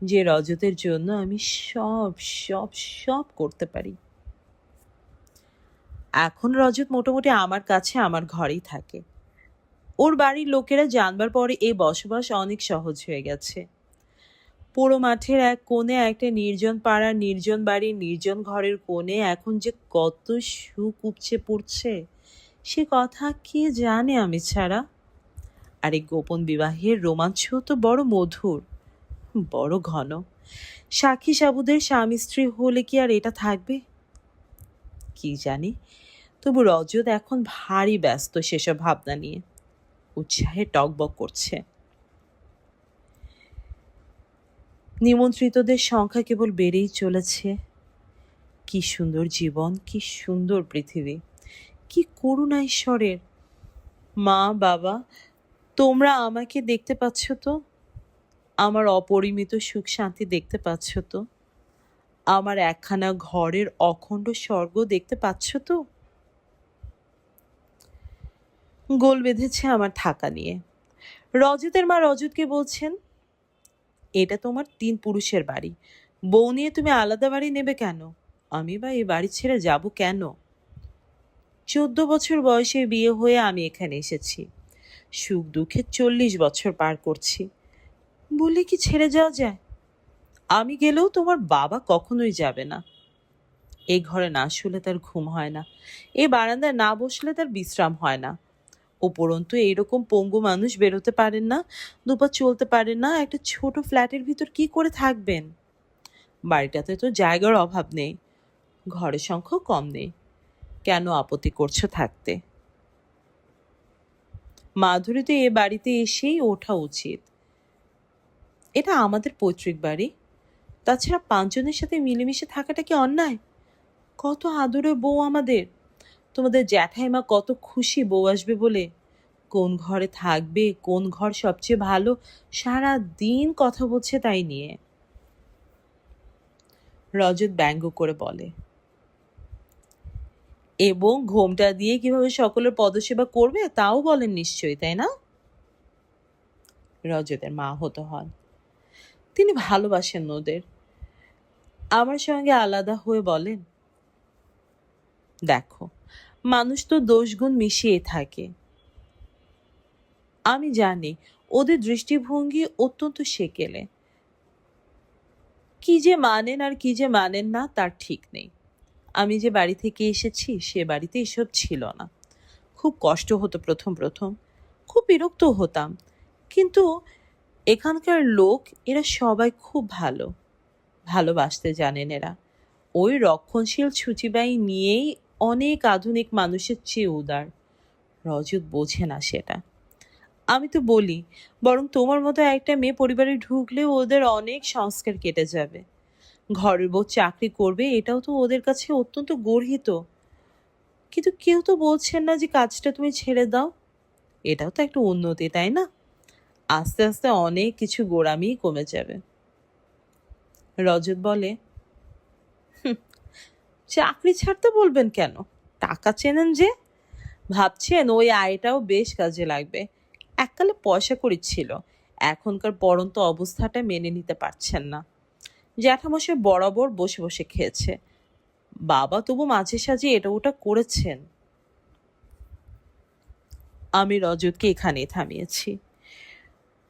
যে রজতের জন্য আমি সব সব সব করতে পারি। এখন রজত মোটামুটি আমার কাছে আমার ঘরেই থাকে। ওর বাড়ির লোকেরা জানবার পরে এই বসবাস অনেক সহজ হয়ে গেছে। পুরো মাঠের এক কোণে একটা নির্জন পাড়ার নির্জন বাড়ির নির্জন ঘরের কোণে এখন যে কত সুখ উপচে পড়ছে সে কথা কে জানে আমি ছাড়া। আর এই গোপন বিবাহের রোমাঞ্চ তো বড় মধুর, বড় ঘন। সাক্ষী সাবুদের স্বামী স্ত্রী হলে কি আর এটা থাকবে? কি জানি। তবু রজত এখন ভারী ব্যস্ত সেসব ভাবনা নিয়ে, উৎসাহে টকবক করছে। নিমন্ত্রিতদের সংখ্যা কেবল বেড়েই চলেছে। কি সুন্দর জীবন, কি সুন্দর পৃথিবী, কি করুণা ঈশ্বরের। মা বাবা, তোমরা আমাকে দেখতে পাচ্ছ তো? আমার অপরিমিত সুখ শান্তি দেখতে পাচ্ছ তো? আমার একখানা ঘরের অখণ্ড স্বর্গ দেখতে পাচ্ছ তো? গোল বেঁধেছে আমার থাকা নিয়ে। রজতের মা রজতকে বলছেন, এটা তোমার 3 পুরুষের বাড়ি, বউ নিয়ে তুমি আলাদা বাড়ি নেবে কেন? আমি বা এই বাড়ি ছেড়ে যাব কেন? 14 বছর বয়সে বিয়ে হয়ে আমি এখানে এসেছি। সুখ দুঃখে 40 বছর পার করছি। বলে কি ছেড়ে যাওয়া যায়? আমি গেলেও তোমার বাবা কখনোই যাবে না। এই ঘরে না শুলে তার ঘুম হয় না, এই বারান্দায় না বসলে তার বিশ্রাম হয় না। উপরন্তু এইরকম পঙ্গু মানুষ বেরোতে পারেন না, দুপা চলতে পারেন না, একটা ছোট ফ্ল্যাটের ভিতর কি করে থাকবেন? বাড়িটাতে তো জায়গার অভাব নেই, ঘরের সংখ্যাও কম নেই। কেন আপত্তি করছো থাকতে? মাধুরী তো এ বাড়িতে এসেই ওঠা উচিত। এটা আমাদের পৈতৃক বাড়ি। তাছাড়া 5 জনের সাথে মিলেমিশে থাকাটা কি অন্যায়? কত আদরের বউ আমাদের। তোমাদের জ্যাঠাইমা কত খুশি বউ আসবে বলে। কোন ঘরে থাকবে, কোন ঘর সবচেয়ে ভালো, সারা দিন কথা বলছে তাই নিয়ে। রজত ব্যঙ্গ করে বলে, এবং ঘোমটা দিয়ে কিভাবে সকলের পদসেবা করবে তাও বলেন নিশ্চয়ই, তাই না? রজতের মা হত হন। তিনি ভালোবাসেন ওদের। আমার সঙ্গে আলাদা হয়ে বলেন, দেখো, মানুষ তো দোষগুণ মিশিয়ে থাকে। আমি জানি ওদের দৃষ্টিভঙ্গি অত্যন্ত সেকেলে। কি যে মানেন আর কি যে মানেন না তার ঠিক নেই। আমি যে বাড়ি থেকে এসেছি সে বাড়িতে এসব ছিল না। খুব কষ্ট হতো প্রথম প্রথম, খুব বিরক্ত হতাম, কিন্তু এখানকার লোক এরা সবাই খুব ভালো, ভালোবাসতে জানেন এরা। ওই রক্ষণশীল ছুচিবাই নিয়েই অনেক আধুনিক মানুষের চেয়ে উদার। রজত বোঝে না সেটা। আমি তো বলি, বরং তোমার মতো একটা মেয়ে পরিবারে ঢুকলে ওদের অনেক সংস্কার কেটে যাবে। ঘরের বউ চাকরি করবে, এটাও তো ওদের কাছে অত্যন্ত গর্হিত। কিন্তু কেউ তো বলছেন না যে কাজটা তুমি ছেড়ে দাও। এটাও তো একটা উন্নতি, তাই না? আস্তে আস্তে অনেক কিছু গোড়ামি কমে যাবে। রজত বলে, চাকরি ছাড়তে বলবেন কেন? টাকা চেনেন যে, ভাবছেন ওই আয়টাও বেশ কাজে লাগবে। এককালে পয়সা কড়ি ছিল, এখনকার পড়ন্ত অবস্থাটা মেনে নিতে পারছেন না। জ্যাঠামশাই বরাবর বসে বসে খেয়েছে, বাবা তবু মাঝে সাঝে এটা ওটা করেছেন। আমি রজতকে এখানেই থামিয়েছি।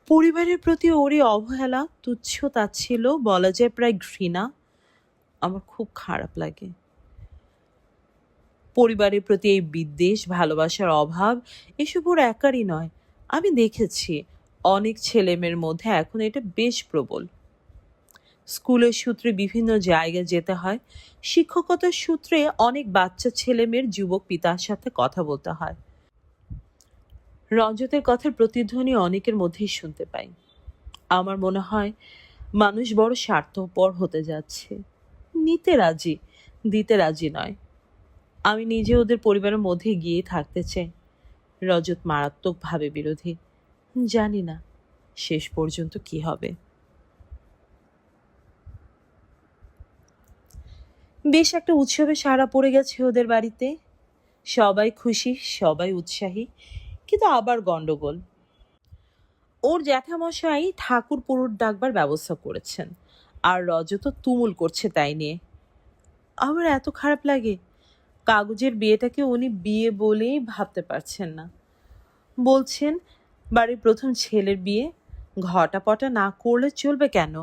পরিবারের প্রতি ওরই অবহেলা, তুচ্ছ তাচ্ছিল্য, বলা যায় প্রায় ঘৃণা, আমার খুব খারাপ লাগে। পরিবারের প্রতি এই বিদ্বেষ, ভালোবাসার অভাব, এসব ওর একারই নয়। আমি দেখেছি অনেক ছেলেমেয়ের মধ্যে এখন এটা বেশ প্রবল। স্কুলের সূত্রে বিভিন্ন জায়গায় যেতে হয়, শিক্ষকতার সূত্রে অনেক বাচ্চা ছেলেমেয়ের যুবক পিতার সাথে কথা বলতে হয়। রজতের কথার প্রতিধ্বনি অনেকের মধ্যেই শুনতে পাই। আমার মনে হয় মানুষ বড় স্বার্থপর হতে যাচ্ছে, নিতে রাজি, দিতে রাজি নয়। আমি নিজে ওদের পরিবারের মধ্যে গিয়ে থাকতে চাই। রজত মারাত্মকভাবে বিরোধী। জানি না শেষ পর্যন্ত কি হবে। বেশ একটা উৎসবে সাড়া পড়ে গেছে ওদের বাড়িতে। সবাই খুশি, সবাই উৎসাহী, কিন্তু আবার গন্ডগোল। ওর জ্যাঠামশাই ঠাকুর পুরুত ডাকবার ব্যবস্থা করেছেন, আর রজত তুমুল করছে তাই নিয়ে। আমার এত খারাপ লাগে, কাগজের বিয়েটাকে উনি বিয়ে বলেই ভাবতে পারছেন না। বলছেন বাড়ির প্রথম ছেলের বিয়ে, ঘটাপটা না করলে চলবে কেন?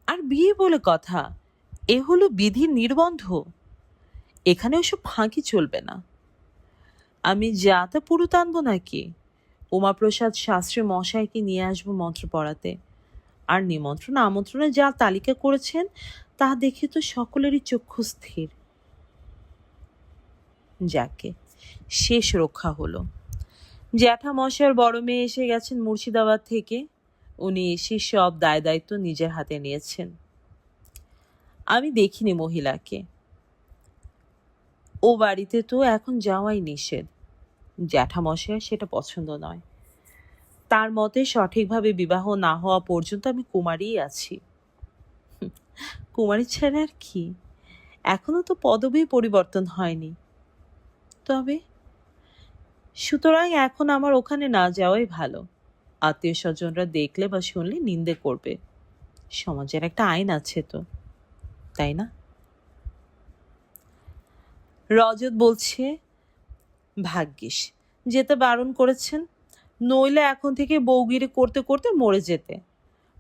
আর বিয়ে বলে কথা, এ হলো বিধির নির্বন্ধ, এখানে ওসব ফাঁকি চলবে না। আমি যা তা পুরুত আনবো নাকি? উমাপ্রসাদ শাস্ত্রী মশাইকে নিয়ে আসবো মন্ত্র পড়াতে। আর নিমন্ত্রণ আমন্ত্রণে যা তালিকা করেছেন তা দেখে তো সকলেরই চক্ষু স্থির। যাকে শেষ রক্ষা হলো। জ্যাঠামশাইয়ের বড় মেয়ে এসে গেছেন মুর্শিদাবাদ থেকে। উনি এসে সব দায় দায়িত্ব নিজের হাতে নিয়েছেন। আমি দেখিনি মহিলাকে। ও বাড়িতে তো এখন যাওয়াই নিষেধ। জ্যাঠামশাইয়ের সেটা পছন্দ নয়। তার মতে সঠিকভাবে বিবাহ না হওয়া পর্যন্ত আমি কুমারীই আছি। কুমারী ছাড়া আর কি? এখনো তো পদবী পরিবর্তন হয়নি। তবে সুতরাং এখন আমার ওখানে না যাওয়াই ভালো। আত্মীয় স্বজনরা দেখলে বা শুনলে নিন্দে করবে। সমাজের একটা আইন আছে তো, তাই না? রজত বলছে, ভাগ্যিস যেতে বারণ করেছেন, নইলে এখন থেকে বউগিরি করতে করতে মরে যেতে।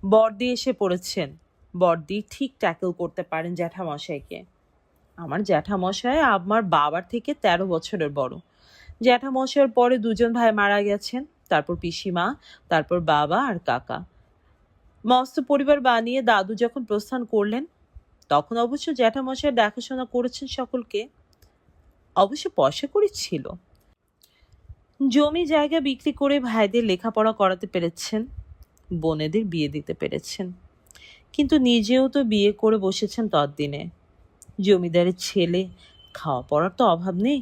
বড়দি এসে পড়েছেন, বড়দি ঠিক ট্যাকল করতে পারেন জ্যাঠামশাইকে। আমার জ্যাঠামশাই আমার বাবার থেকে 13 বছরের বড়। জ্যাঠামশাইয়ের পরে দুজন ভাই মারা গেছেন, তারপর পিসিমা, তারপর বাবা আর কাকা। মস্ত পরিবার বানিয়ে দাদু যখন প্রস্থান করলেন, তখন অবশ্য জ্যাঠামশাই দেখাশোনা করেছেন সকলকে। অবশ্য পয়সা কড়ি ছিল, জমি জায়গা বিক্রি করে ভাইদের লেখাপড়া করাতে পেরেছেন, বোনেদের বিয়ে দিতে পেরেছেন। কিন্তু নিজেও তো বিয়ে করে বসেছেন ততদিনে। জমিদারের ছেলে, খাওয়া পড়ার তো অভাব নেই,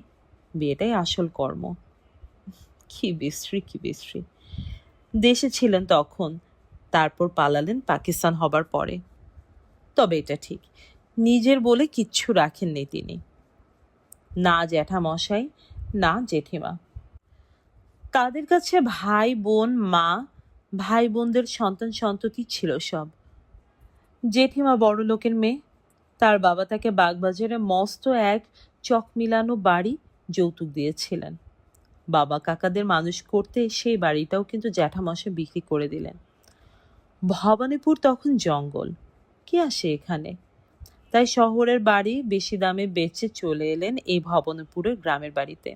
বিয়েটাই আসল কর্ম। কি বিশ্রী, কি বিশ্রী। দেশে ছিলেন তখন, তারপর পালালেন পাকিস্তান হবার পরে। তবে এটা ঠিক, নিজের বলে কিচ্ছু রাখেননি তিনি। না জ্যাঠামশাই, না জেঠিমা। তাদের কাছে ভাই বোন, মা, ভাই বোনদের সন্তান সন্ততি ছিল সব। জেঠিমা বড় লোকের মেয়ে, তার বাবা তাকে বাগবাজারে মস্ত এক চক মিলানো বাড়ি যৌতুক দিয়েছিলেন। বাবা কাকাদের মানুষ করতে সেই বাড়িটাও কিন্তু জ্যাঠামশাই বিক্রি করে দিলেন। ভবানীপুর তখন জঙ্গল, কে আসে এখানে? তাই শহরের বাড়ি বেশি দামে বেচে চলে এলেন এই ভবানীপুরের গ্রামের বাড়িতে।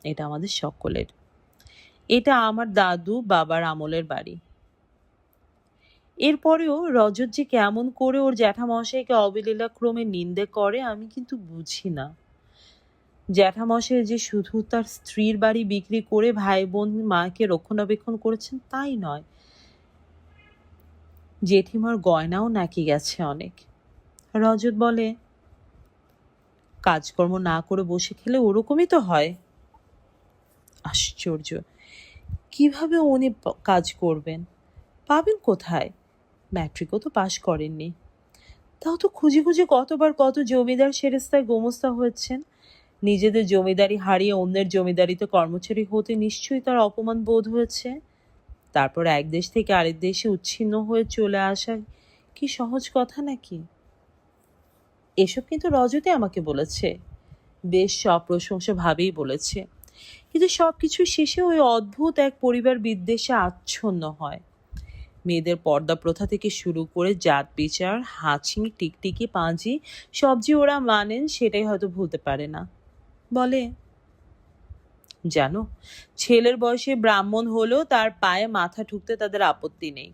এটা আমাদের সকলের। এটা আমার দাদু বাবার আমলের বাড়ি। এরপরেও রজত যে কেমন করে ওর জ্যাঠামশাইকে অবলীলাক্রমে নিন্দে করে আমি কিন্তু বুঝি না। জ্যাঠামশাই যে শুধু তার স্ত্রীর বাড়ি বিক্রি করে ভাই বোন মাকে রক্ষণাবেক্ষণ করেছেন তাই নয়, জেঠিমার গয়নাও নাকি গেছে অনেক। রজত বলে, কাজকর্ম না করে বসে খেলে ওরকমই তো হয়। আশ্চর্য, কিভাবে উনি কাজ করবেন, পাবেন কোথায়? ম্যাট্রিকও তো পাশ করেননি। তাও তো খুঁজে খুঁজে কতবার কত জমিদার সেরেস্তায় গোমস্তা হয়েছেন। নিজেদের জমিদারি হারিয়ে অন্যের জমিদারিতে কর্মচারী হতে নিশ্চয়ই তার অপমান বোধ হয়েছে। তারপর এক দেশ থেকে আরেক দেশে উচ্ছিন্ন হয়ে চলে আসা কি সহজ কথা নাকি? এসব কিন্তু রজতে আমাকে বলেছে, বেশ সপ্রশংসা ভাবেই বলেছে। কিন্তু সবকিছু শেষে ওই অদ্ভুত এক পরিবার বিদ্বেষে আচ্ছন্ন হয়। মেয়েদের পর্দা প্রথা থেকে শুরু করে জাত বিচার, হাঁচি, টিকটিকি, পাঁজি সবজি ওরা মানেন, সেটাই হয়তো ভুলতে পারে না। বলে, জানো, ছেলের বয়সে ব্রাহ্মণ হলেও তার পায়ে মাথা ঠুকতে তাদের আপত্তি নেই।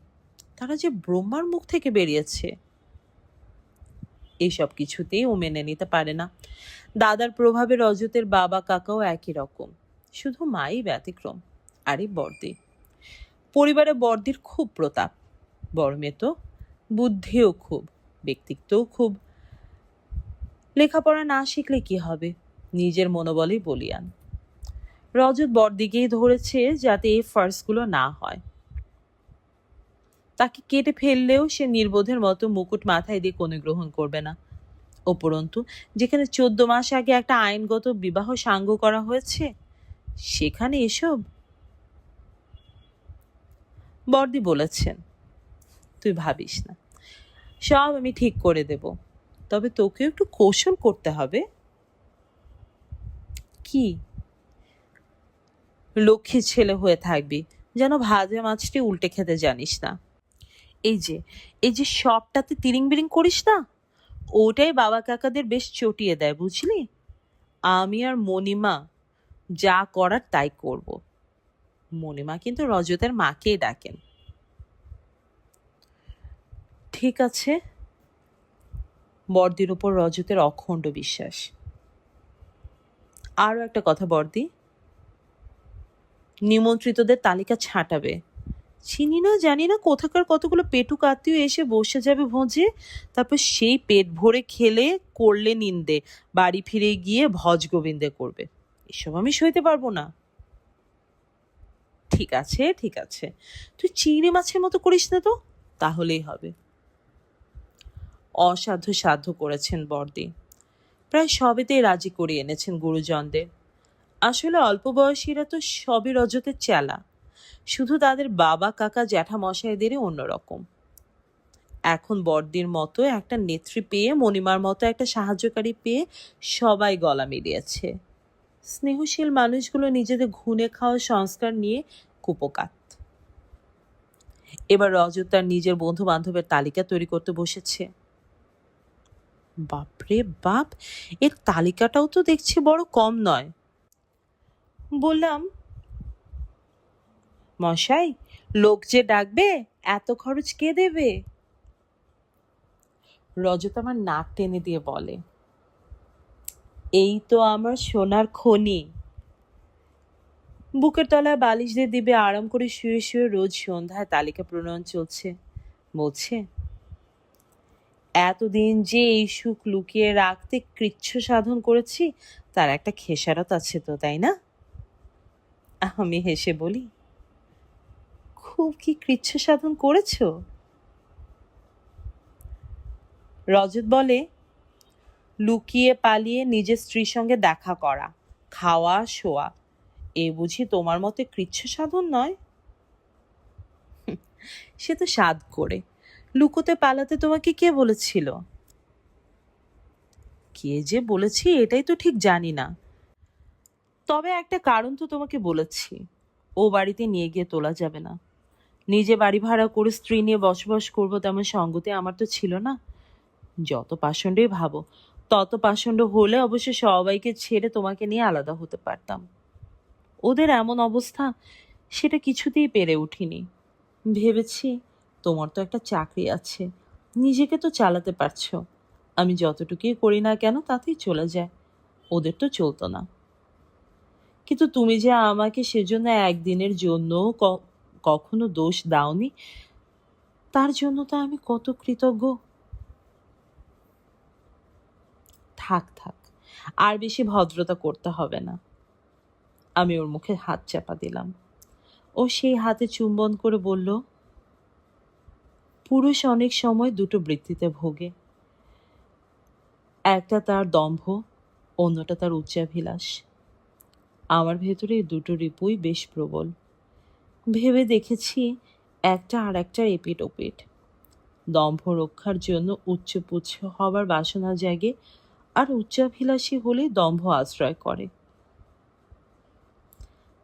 তারা যে ব্রহ্মার মুখ থেকে বেরিয়েছে। এইসব কিছুতেই ও মেনে নিতে পারে না। দাদার প্রভাবে রজতের বাবা কাকাও একই রকম, শুধু মাই ব্যতিক্রম। আরে বর্দি, পরিবারে বর্দির খুব প্রতাপ। বড় মেয়ে তো, বুদ্ধিও খুব, ব্যক্তিত্বও খুব। লেখাপড়া না শিখলে কি হবে, নিজের মনোবলেই বলিয়ান। রজত বড়দিকেই ধরেছে যাতে এই ফার্সগুলো না হয়। তাকে কেটে ফেললেও সে নির্বোধের মতো মুকুট মাথায় দিয়ে কোনো গ্রহণ করবে না। উপরন্তু যেখানে 14 মাস আগে একটা আইনগত বিবাহ সাঙ্গ করা হয়েছে, সেখানে এসব। বড়দি বলেছেন, তুই ভাবিস না, সব আমি ঠিক করে দেব, তবে তোকে একটু কৌশল করতে হবে। কি? লক্ষ্মী ছেলে হয়ে থাকবি, যেন ভাজা মাছটি উল্টে খেতে জানিস না। এই যে এই যে সবটাতে তিরিং বিরিং করিস না, ওটাই বাবা কাকাদের বেশ চটিয়ে দেয়, বুঝলি? আমি আর মণিমা যা করার তাই করব। মণিমা কিন্তু রজতের মাকেই ডাকেন। ঠিক আছে। বর্দির উপর রজতের অখণ্ড বিশ্বাস। আরো একটা কথা বর্দি, নিমন্ত্রিতদের তালিকা ছাঁটাবে। চিনি না জানি না কোথাকার কতগুলো পেটুক আত্মীয় এসে বসে যাবে ভোজে, তারপর সেই পেট ভরে খেলে করলে নিন্দে, বাড়ি ফিরে গিয়ে ভজ গোবিন্দে করবে। এসব আমি সইতে পারবো না। ঠিক আছে ঠিক আছে, তুই চিংড়ি মাছের মতো করিস না তো, তাহলেই হবে। অসাধ্য সাধ্য করেছেন বর্দি, প্রায় সবেতেই রাজি করিয়ে এনেছেন গুরুজনদের। আসলে অল্প বয়সীরা তো সবই রজতের চেলা, শুধু তাদের বাবা কাকা জ্যাঠামশাইদেরই অন্যরকম। এখন বর্দির মতো একটা নেত্রী পেয়ে, মণিমার মতো একটা সাহায্যকারী পেয়ে সবাই গলা মিলিয়েছে। স্নেহশীল মানুষগুলো নিজেদের ঘুণে খাওয়া সংস্কার নিয়ে কুপোকাত। এবার রজত তার নিজের বন্ধু বান্ধবের তালিকা তৈরি করতে বসেছে। বাপরে বাপ, এর তালিকাটাও তো দেখছি বড় কম নয়। বললাম, মশাই, লোক যে ডাকবে, এত খরচ কে দেবে? রজত আমার নাক টেনে দিয়ে বলে, এই তো আমার সোনার খনি। বুকের তলায় বালিশ দিয়ে দিবে আরাম করে শুয়ে শুয়ে রোজ সন্ধ্যায় তালিকা প্রণয়ন চলছে। বলছে, এতদিন যে এই সুখ লুকিয়ে রাখতে কৃচ্ছ সাধন করেছি, তার একটা খেসারত আছে তো, তাই না? আমি হেসে বলি, খুব কি কৃচ্ছ সাধন করেছ? রজত বলে, লুকিয়ে পালিয়ে নিজের স্ত্রীর সঙ্গে দেখা করা, খাওয়া শোয়া, এ বুঝি তোমার মতে কৃচ্ছ সাধন নয়? সে তো সাধ করে। লুকোতে পালাতে তোমাকে কে বলেছিল? কে যে বলেছি এটাই তো ঠিক জানি না, তবে একটা কারণ তো তোমাকে বলেছি, ও বাড়িতে নিয়ে গিয়ে তোলা যাবে না। নিজে বাড়ি ভাড়া করে স্ত্রী নিয়ে বসবাস করবো তেমন সঙ্গতি আমার তো ছিল না। যত পাষণ্ডই ভাবো, তত পাষণ্ড হলে অবশ্য সবাইকে ছেড়ে তোমাকে নিয়ে আলাদা হতে পারতাম। ওদের এমন অবস্থা, সেটা কিছুতেই পেরে উঠিনি। ভেবেছি তোমার তো একটা চাকরি আছে, নিজেকে তো চালাতে পারছো, আমি যতটুকুই করি না কেন তাতেই চলে যায়। ওদের তো চলতো না। কিন্তু তুমি যে আমাকে সেজন্য একদিনের জন্য কখনো দোষ দাওনি, তার জন্য তো আমি কত কৃতজ্ঞ। থাক থাক, আর বেশি ভদ্রতা করতে হবে না। আমি ওর মুখে হাত চাপা দিলাম। ও সেই হাতে চুম্বন করে বলল, পুরুষ অনেক সময় দুটো বৃত্তিতে ভোগে, একটা তার দম্ভ, অন্যটা তার উচ্চাভিলাষ। আমার ভেতরে এই দুটো রিপুই বেশ প্রবল। ভেবে দেখেছি একটা আর একটার এপিট ওপিট। দম্ভ রক্ষার জন্য উচ্চপুচ্ছ হবার বাসনা জাগে, আর উচ্চাভিলাষী হলে দম্ভ আশ্রয় করে।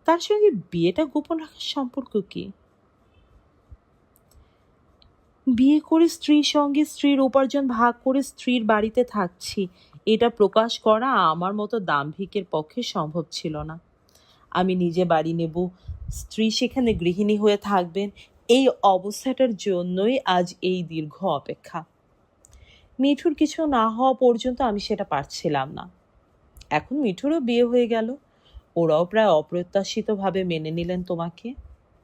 তার সঙ্গে বিয়েটা গোপন রাখার সম্পর্ক কি? বিয়ে করে স্ত্রীর সঙ্গে স্ত্রীর উপার্জন ভাগ করে স্ত্রীর বাড়িতে থাকছি, এটা প্রকাশ করা আমার মতো দাম্ভিকের পক্ষে সম্ভব ছিল না। আমি নিজে বাড়ি নেব, স্ত্রী সেখানে গৃহিণী হয়ে থাকবেন, এই অবস্থাটার জন্যই আজ এই দীর্ঘ অপেক্ষা। মিঠুর কিছু না হওয়া পর্যন্ত আমি সেটা পারছিলাম না। এখন মিঠুরও বিয়ে হয়ে গেল, ওরাও প্রায় অপ্রত্যাশিতভাবে মেনে নিলেন তোমাকে।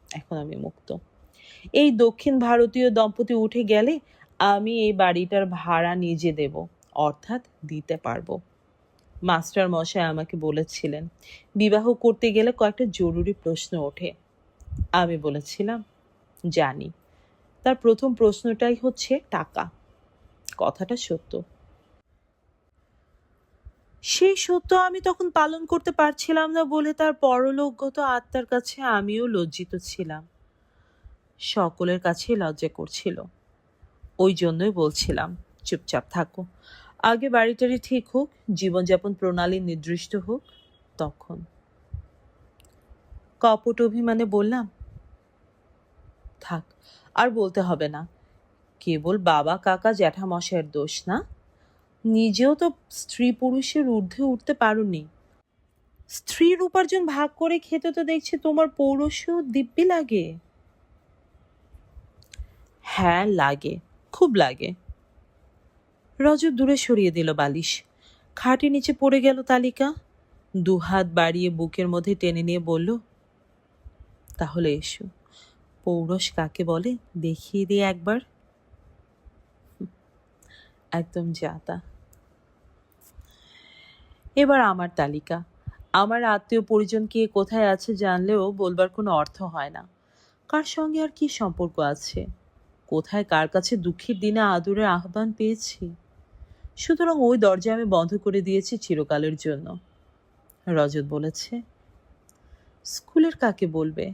এখন আমি মুক্ত। এই দক্ষিণ ভারতীয় দম্পতি উঠে গেলে আমি এই বাড়িটার ভাড়া নিজে দেব, অর্থাৎ দিতে পারবো। মাস্টার মশাই আমাকে বলেছিলেন বিবাহ করতে গেলে কয়েকটা জরুরি প্রশ্ন ওঠে। আমি বলেছিলাম জানি। তার প্রথম প্রশ্নটাই হচ্ছে টাকা। কথাটা সত্য। সেই সত্য আমি তখন পালন করতে পারছিলাম না বলে তার পরলোকগত আত্মার কাছে আমিও লজ্জিত ছিলাম। সকলের কাছেই লজ্জা করছিল। ওই জন্যই বলছিলাম চুপচাপ থাকো, আগে বাড়িটারি ঠিক হোক, জীবনযাপন প্রণালী নির্দিষ্ট হোক, তখন। কপট অভিমানে বললাম, থাক, আর বলতে হবে না। কেবল বাবা কাকা জ্যাঠামশাইয়ের দোষ না, নিজেও তো স্ত্রী পুরুষের ঊর্ধ্বে উঠতে পারোনি। স্ত্রীর উপার্জন ভাগ করে খেতে তো দেখছি তোমার পৌরুষও দিব্যি লাগে। হ্যাঁ লাগে, খুব লাগে। রজত দূরে সরিয়ে দিল বালিশ। খাটের নিচে পড়ে গেল তালিকা, দুহাত বাড়িয়ে বুকের মধ্যে টেনে নিয়ে বলল, তাহলে এসো, পৌরষ কাকে বলে দেখিয়ে দিয়ে একবার। একদম যাতা। এবার আমার তালিকা। আমার আত্মীয় পরিজন কে কোথায় আছে জানলেও বলবার কোনো অর্থ হয় না। কার সঙ্গে আর কি সম্পর্ক আছে, কোথায় কার কাছে দুঃখের দিনে আদরের আহ্বান পেয়েছি। সুতরাং ওই দরজা আমি বন্ধ করে দিয়েছি চিরকালের জন্য। রজত বলেছে, স্কুলের কাকে বলবে?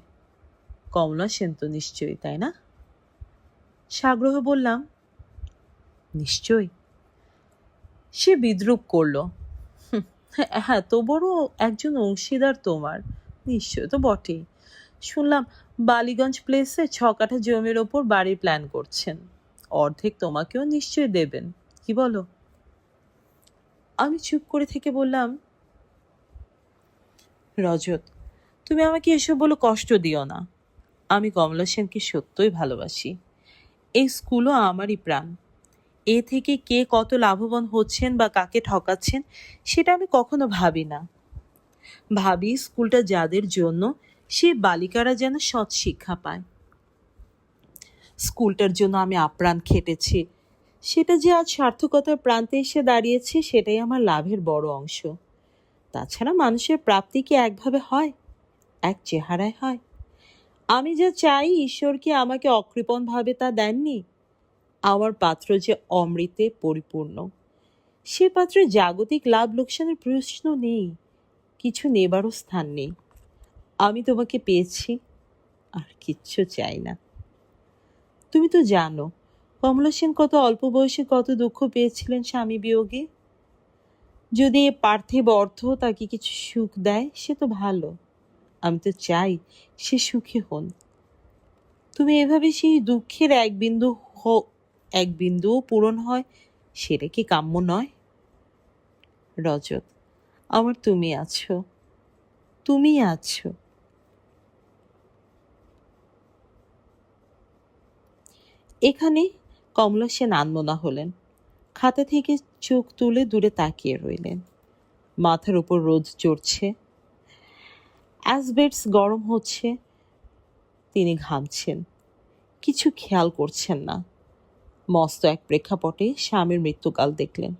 কমলা সেন তো নিশ্চয়ই, তাই না? সাগ্রহ বললাম, নিশ্চয়ই। সে বিদ্রুপ করল, হ্যাঁ তো বড় একজন অংশীদার তোমার, নিশ্চয় তো বটেই। শুনলাম বালিগঞ্জ প্লেসে 6 কাঠা জমির ওপর বাড়ির প্ল্যান করছেন, অর্ধেক তোমাকেও নিশ্চয় দেবেন, কি বলো? আমি চুপ করে থেকে বললাম, রজত, তুমি আমাকে এসব বলে কষ্ট দিও না। আমি কমলা সেনকে সত্যই ভালোবাসি। এই স্কুলও আমারই প্রাণ। এ থেকে কে কত লাভবান হচ্ছেন বা কাকে ঠকাচ্ছেন সেটা আমি কখনো ভাবি না। ভাবি স্কুলটা যাদের জন্য, সে বালিকারা যেন সৎ শিক্ষা পায়। স্কুলটার জন্য আমি আপ্রাণ খেটেছি, সেটা যে আজ সার্থকতার প্রান্তে এসে দাঁড়িয়েছে সেটাই আমার লাভের বড় অংশ। তাছাড়া মানুষের প্রাপ্তি কি একভাবে হয়, এক চেহারায় হয়? আমি যা চাই ঈশ্বর কি আমাকে অকৃপণভাবে তা দেননি? আমার পাত্র যে অমৃতে পরিপূর্ণ, সে পাত্রে জাগতিক লাভ লোকসানের প্রশ্ন নেই, কিছু নেবারও স্থান নেই। আমি তোমাকে পেয়েছি, আর কিচ্ছু চাই না। তুমি তো জানো কমলা সেন কত অল্প বয়সে কত দুঃখ পেয়েছিলেন স্বামী বিয়োগে। যদি এ পার্থিব অর্থ তাকে কিছু সুখ দেয় সে তো ভালো, আমি তো চাই সে সুখী হন। তুমি এভাবে সেই দুঃখের এক বিন্দুও পূরণ হয়, সেটা কি কাম্য নয়? রজত, আমার তুমি আছো, তুমি আছো। এখানে কমলা সেন আনমনা হলেন। খাতা থেকে চোখ তুলে দূরে তাকিয়ে রইলেন। মাথার উপর রোদ চড়ছে, অ্যাসবেস্টস গরম হচ্ছে, তিনি ঘামছেন, কিছু খেয়াল করছেন না। মস্ত এক প্রেক্ষাপটে স্বামীর মৃত্যুকাল দেখলেন।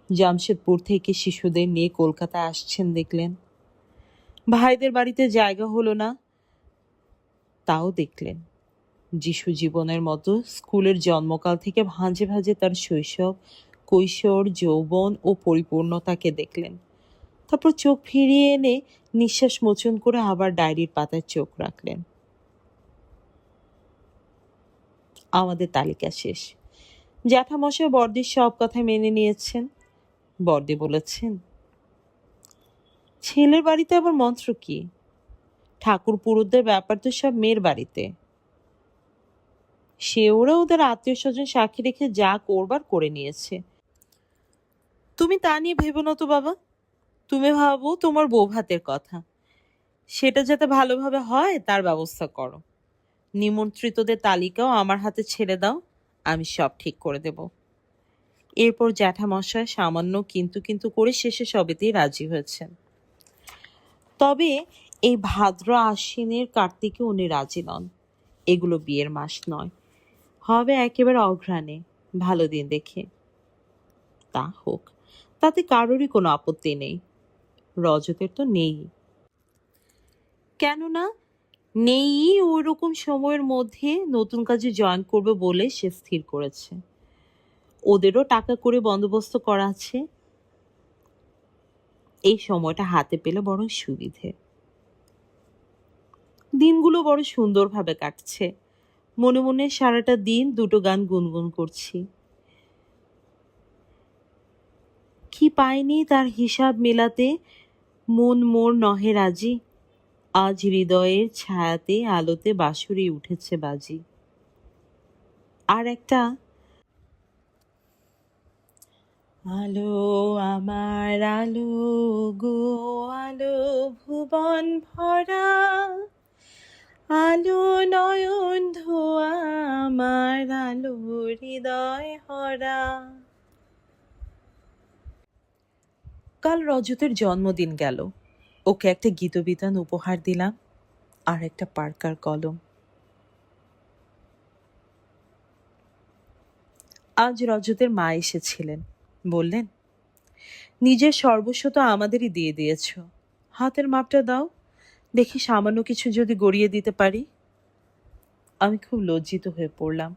জামশেদপুর থেকে শিশুদের নিয়ে কলকাতায় আসছেন দেখলেন। ভাইদের বাড়িতে জায়গা হলো না, তাও দেখলেন। যিশু জীবনের মতো স্কুলের জন্মকাল থেকে ভাঁজে ভাঁজে তার শৈশব, কৈশোর, যৌবন ও পরিপূর্ণতাকে দেখলেন। তারপর চোখ ফিরিয়ে এনে নিঃশ্বাস মোচন করে আবার ডায়েরির পাতায় চোখ রাখলেন। আমাদের তালিকা শেষ। জ্যাঠামশাই বর্দির সব কথা মেনে নিয়েছেন। বর্দি বলেছেন, ছেলের বাড়িতে আবার মন্ত্র কি? ঠাকুর পুরুতদের ব্যাপার তো সব মেয়ের বাড়িতে। সে ওরা ওদের আত্মীয় স্বজন সাক্ষী রেখে যা করবার করে নিয়েছে। তুমি তা নিয়ে ভেবো না তো বাবা। তুমি ভাবো তোমার বউ ভাতের কথা। সেটা যাতে ভালোভাবে হয় তার ব্যবস্থা করো। নিমন্ত্রিতদের তালিকাও আমার হাতে ছেড়ে দাও, আমি সব ঠিক করে দেব। এরপর জ্যাঠামশাই সামান্য কিন্তু কিন্তু করে শেষে সবেতেই রাজি হয়েছেন। তবে এই ভাদ্র আশ্বিনের কার্তিকে উনি রাজি নন। এগুলো বিয়ের মাস নয়, হবে একেবারে অঘ্রাণে, ভালো দিন দেখে। তা হোক, তাতে কারোরই কোনো আপত্তি নেই। রজতের তো নেই। কেননা নেই, ওই রকম সময়ের মধ্যে নতুন কাজে জয়েন করবে বলে সে স্থির করেছে। ওদেরও টাকা করে বন্দোবস্ত করা আছে। এই সময়টা হাতে পেলে বড় সুবিধে। দিনগুলো বড় সুন্দরভাবে কাটছে। মনে মনে সারাটা দিন দুটো গান গুনগুন করছি। কি পাইনি তার হিসাব মেলাতে, মন মোর নহে রাজি। আজ হৃদয়ের ছায়াতে আলোতে বাঁশুরি উঠেছে বাজি। আর একটা, আলো আমার আলো গো আলো ভুবন ভরা, আলো নয়ন ধোয়া আমার আলো হৃদয় হরা। কাল রজতের জন্মদিন গেল। ওকে একটা গীতবিতান উপহার দিলাম, আর একটা পার্কার কলম। আজ রজতের মা এসেছিলেন। বললেন, নিজের সর্বস্ব তো আমাদেরই দিয়ে দিয়েছ, হাতের মাপটা দাও, দেখি সামান্য কিছু যদি গড়িয়ে দিতে পারি। আমি খুব লজ্জিত হয়ে পড়লাম।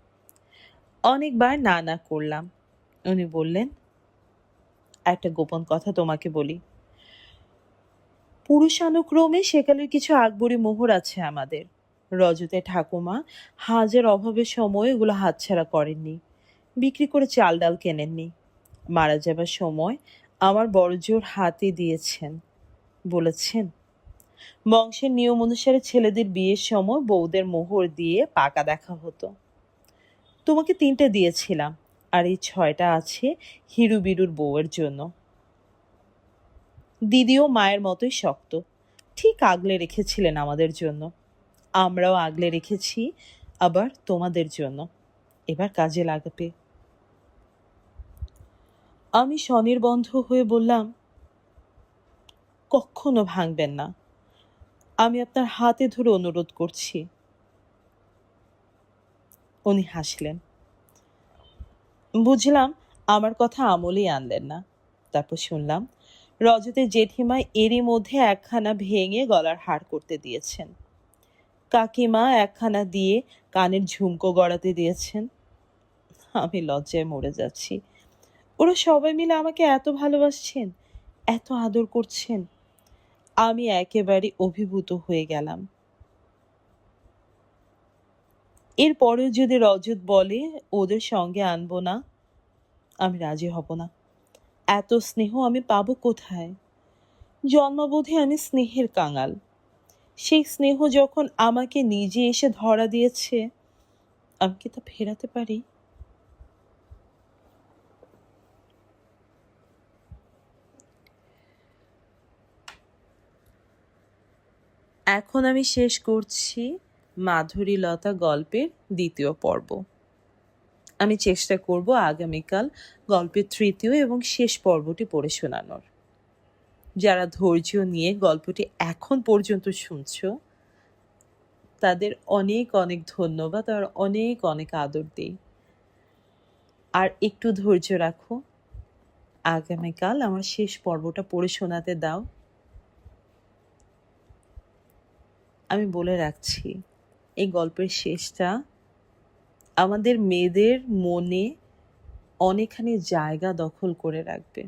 অনেকবার না না করলাম। উনি বললেন, একটা গোপন কথা তোমাকে বলি। পুরুষানুক্রমে সেকালের কিছু আকবরী মোহর আছে আমাদের। রজতের ঠাকুমা হাজের অভাবের সময় এগুলো হাতছাড়া করেননি, বিক্রি করে চাল ডাল কেনেননি। মারা যাবার সময় আমার বড়জোর হাতে দিয়েছেন। বলেছেন, বংশের নিয়ম অনুসারে ছেলেদের বিয়ের সময় বউদের মোহর দিয়ে পাকা দেখা হতো। তোমাকে 3টে দিয়েছিলাম, আর এই 6টা আছে হিরু বিরুর বউয়ের জন্য। দিদিও মায়ের মতোই শক্ত, ঠিক আগলে রেখেছিলেন আমাদের জন্য। আমরাও আগলে রেখেছি আবার তোমাদের জন্য। এবার কাজে লাগবে। আমি স্বনির্বন্ধ হয়ে বললাম, কখনো ভাঙবেন না, আমি আপনার হাতে ধরে অনুরোধ করছি। উনি হাসলেন। বুঝলাম আমার কথা আমলেই আনলেন না। তারপর শুনলাম রজতের জেঠিমা এরই মধ্যে একখানা ভেঙে গলার হার করতে দিয়েছেন। কাকিমা একখানা দিয়ে কানের ঝুমকো গড়াতে দিয়েছেন। আমি লজ্জায় মরে যাচ্ছি। ওরা সবাই মিলে আমাকে এত ভালোবাসছেন, এত আদর করছেন। আমি একেবারে অভিভূত হয়ে গেলাম। এরপরেও যদি রজত বলে ওদের সঙ্গে আনবো না, আমি রাজি হব না। এত স্নেহ আমি পাবো কোথায়? জন্মবোধে আমি স্নেহের কাঙাল। সেই স্নেহ যখন আমাকে নিজে এসে ধরা দিয়েছে, আমি কি তা ফেরাতে পারি? এখন আমি শেষ করছি মাধুরীলতা গল্পের দ্বিতীয় পর্ব। আমি চেষ্টা করব আগামীকাল গল্পের তৃতীয় এবং শেষ পর্বটি পড়ে শোনানোর। যারা ধৈর্য নিয়ে গল্পটি এখন পর্যন্ত শুনছো তাদের অনেক অনেক ধন্যবাদ আর অনেক অনেক আদর দিই। আর একটু ধৈর্য রাখো, আগামীকাল আমার শেষ পর্বটা পড়ে শোনাতে দাও। আমি বলে রাখছি, এই গল্পের শেষটা আমাদের মেয়েদের মনে অনেকখানি জায়গা দখল করে রাখবে।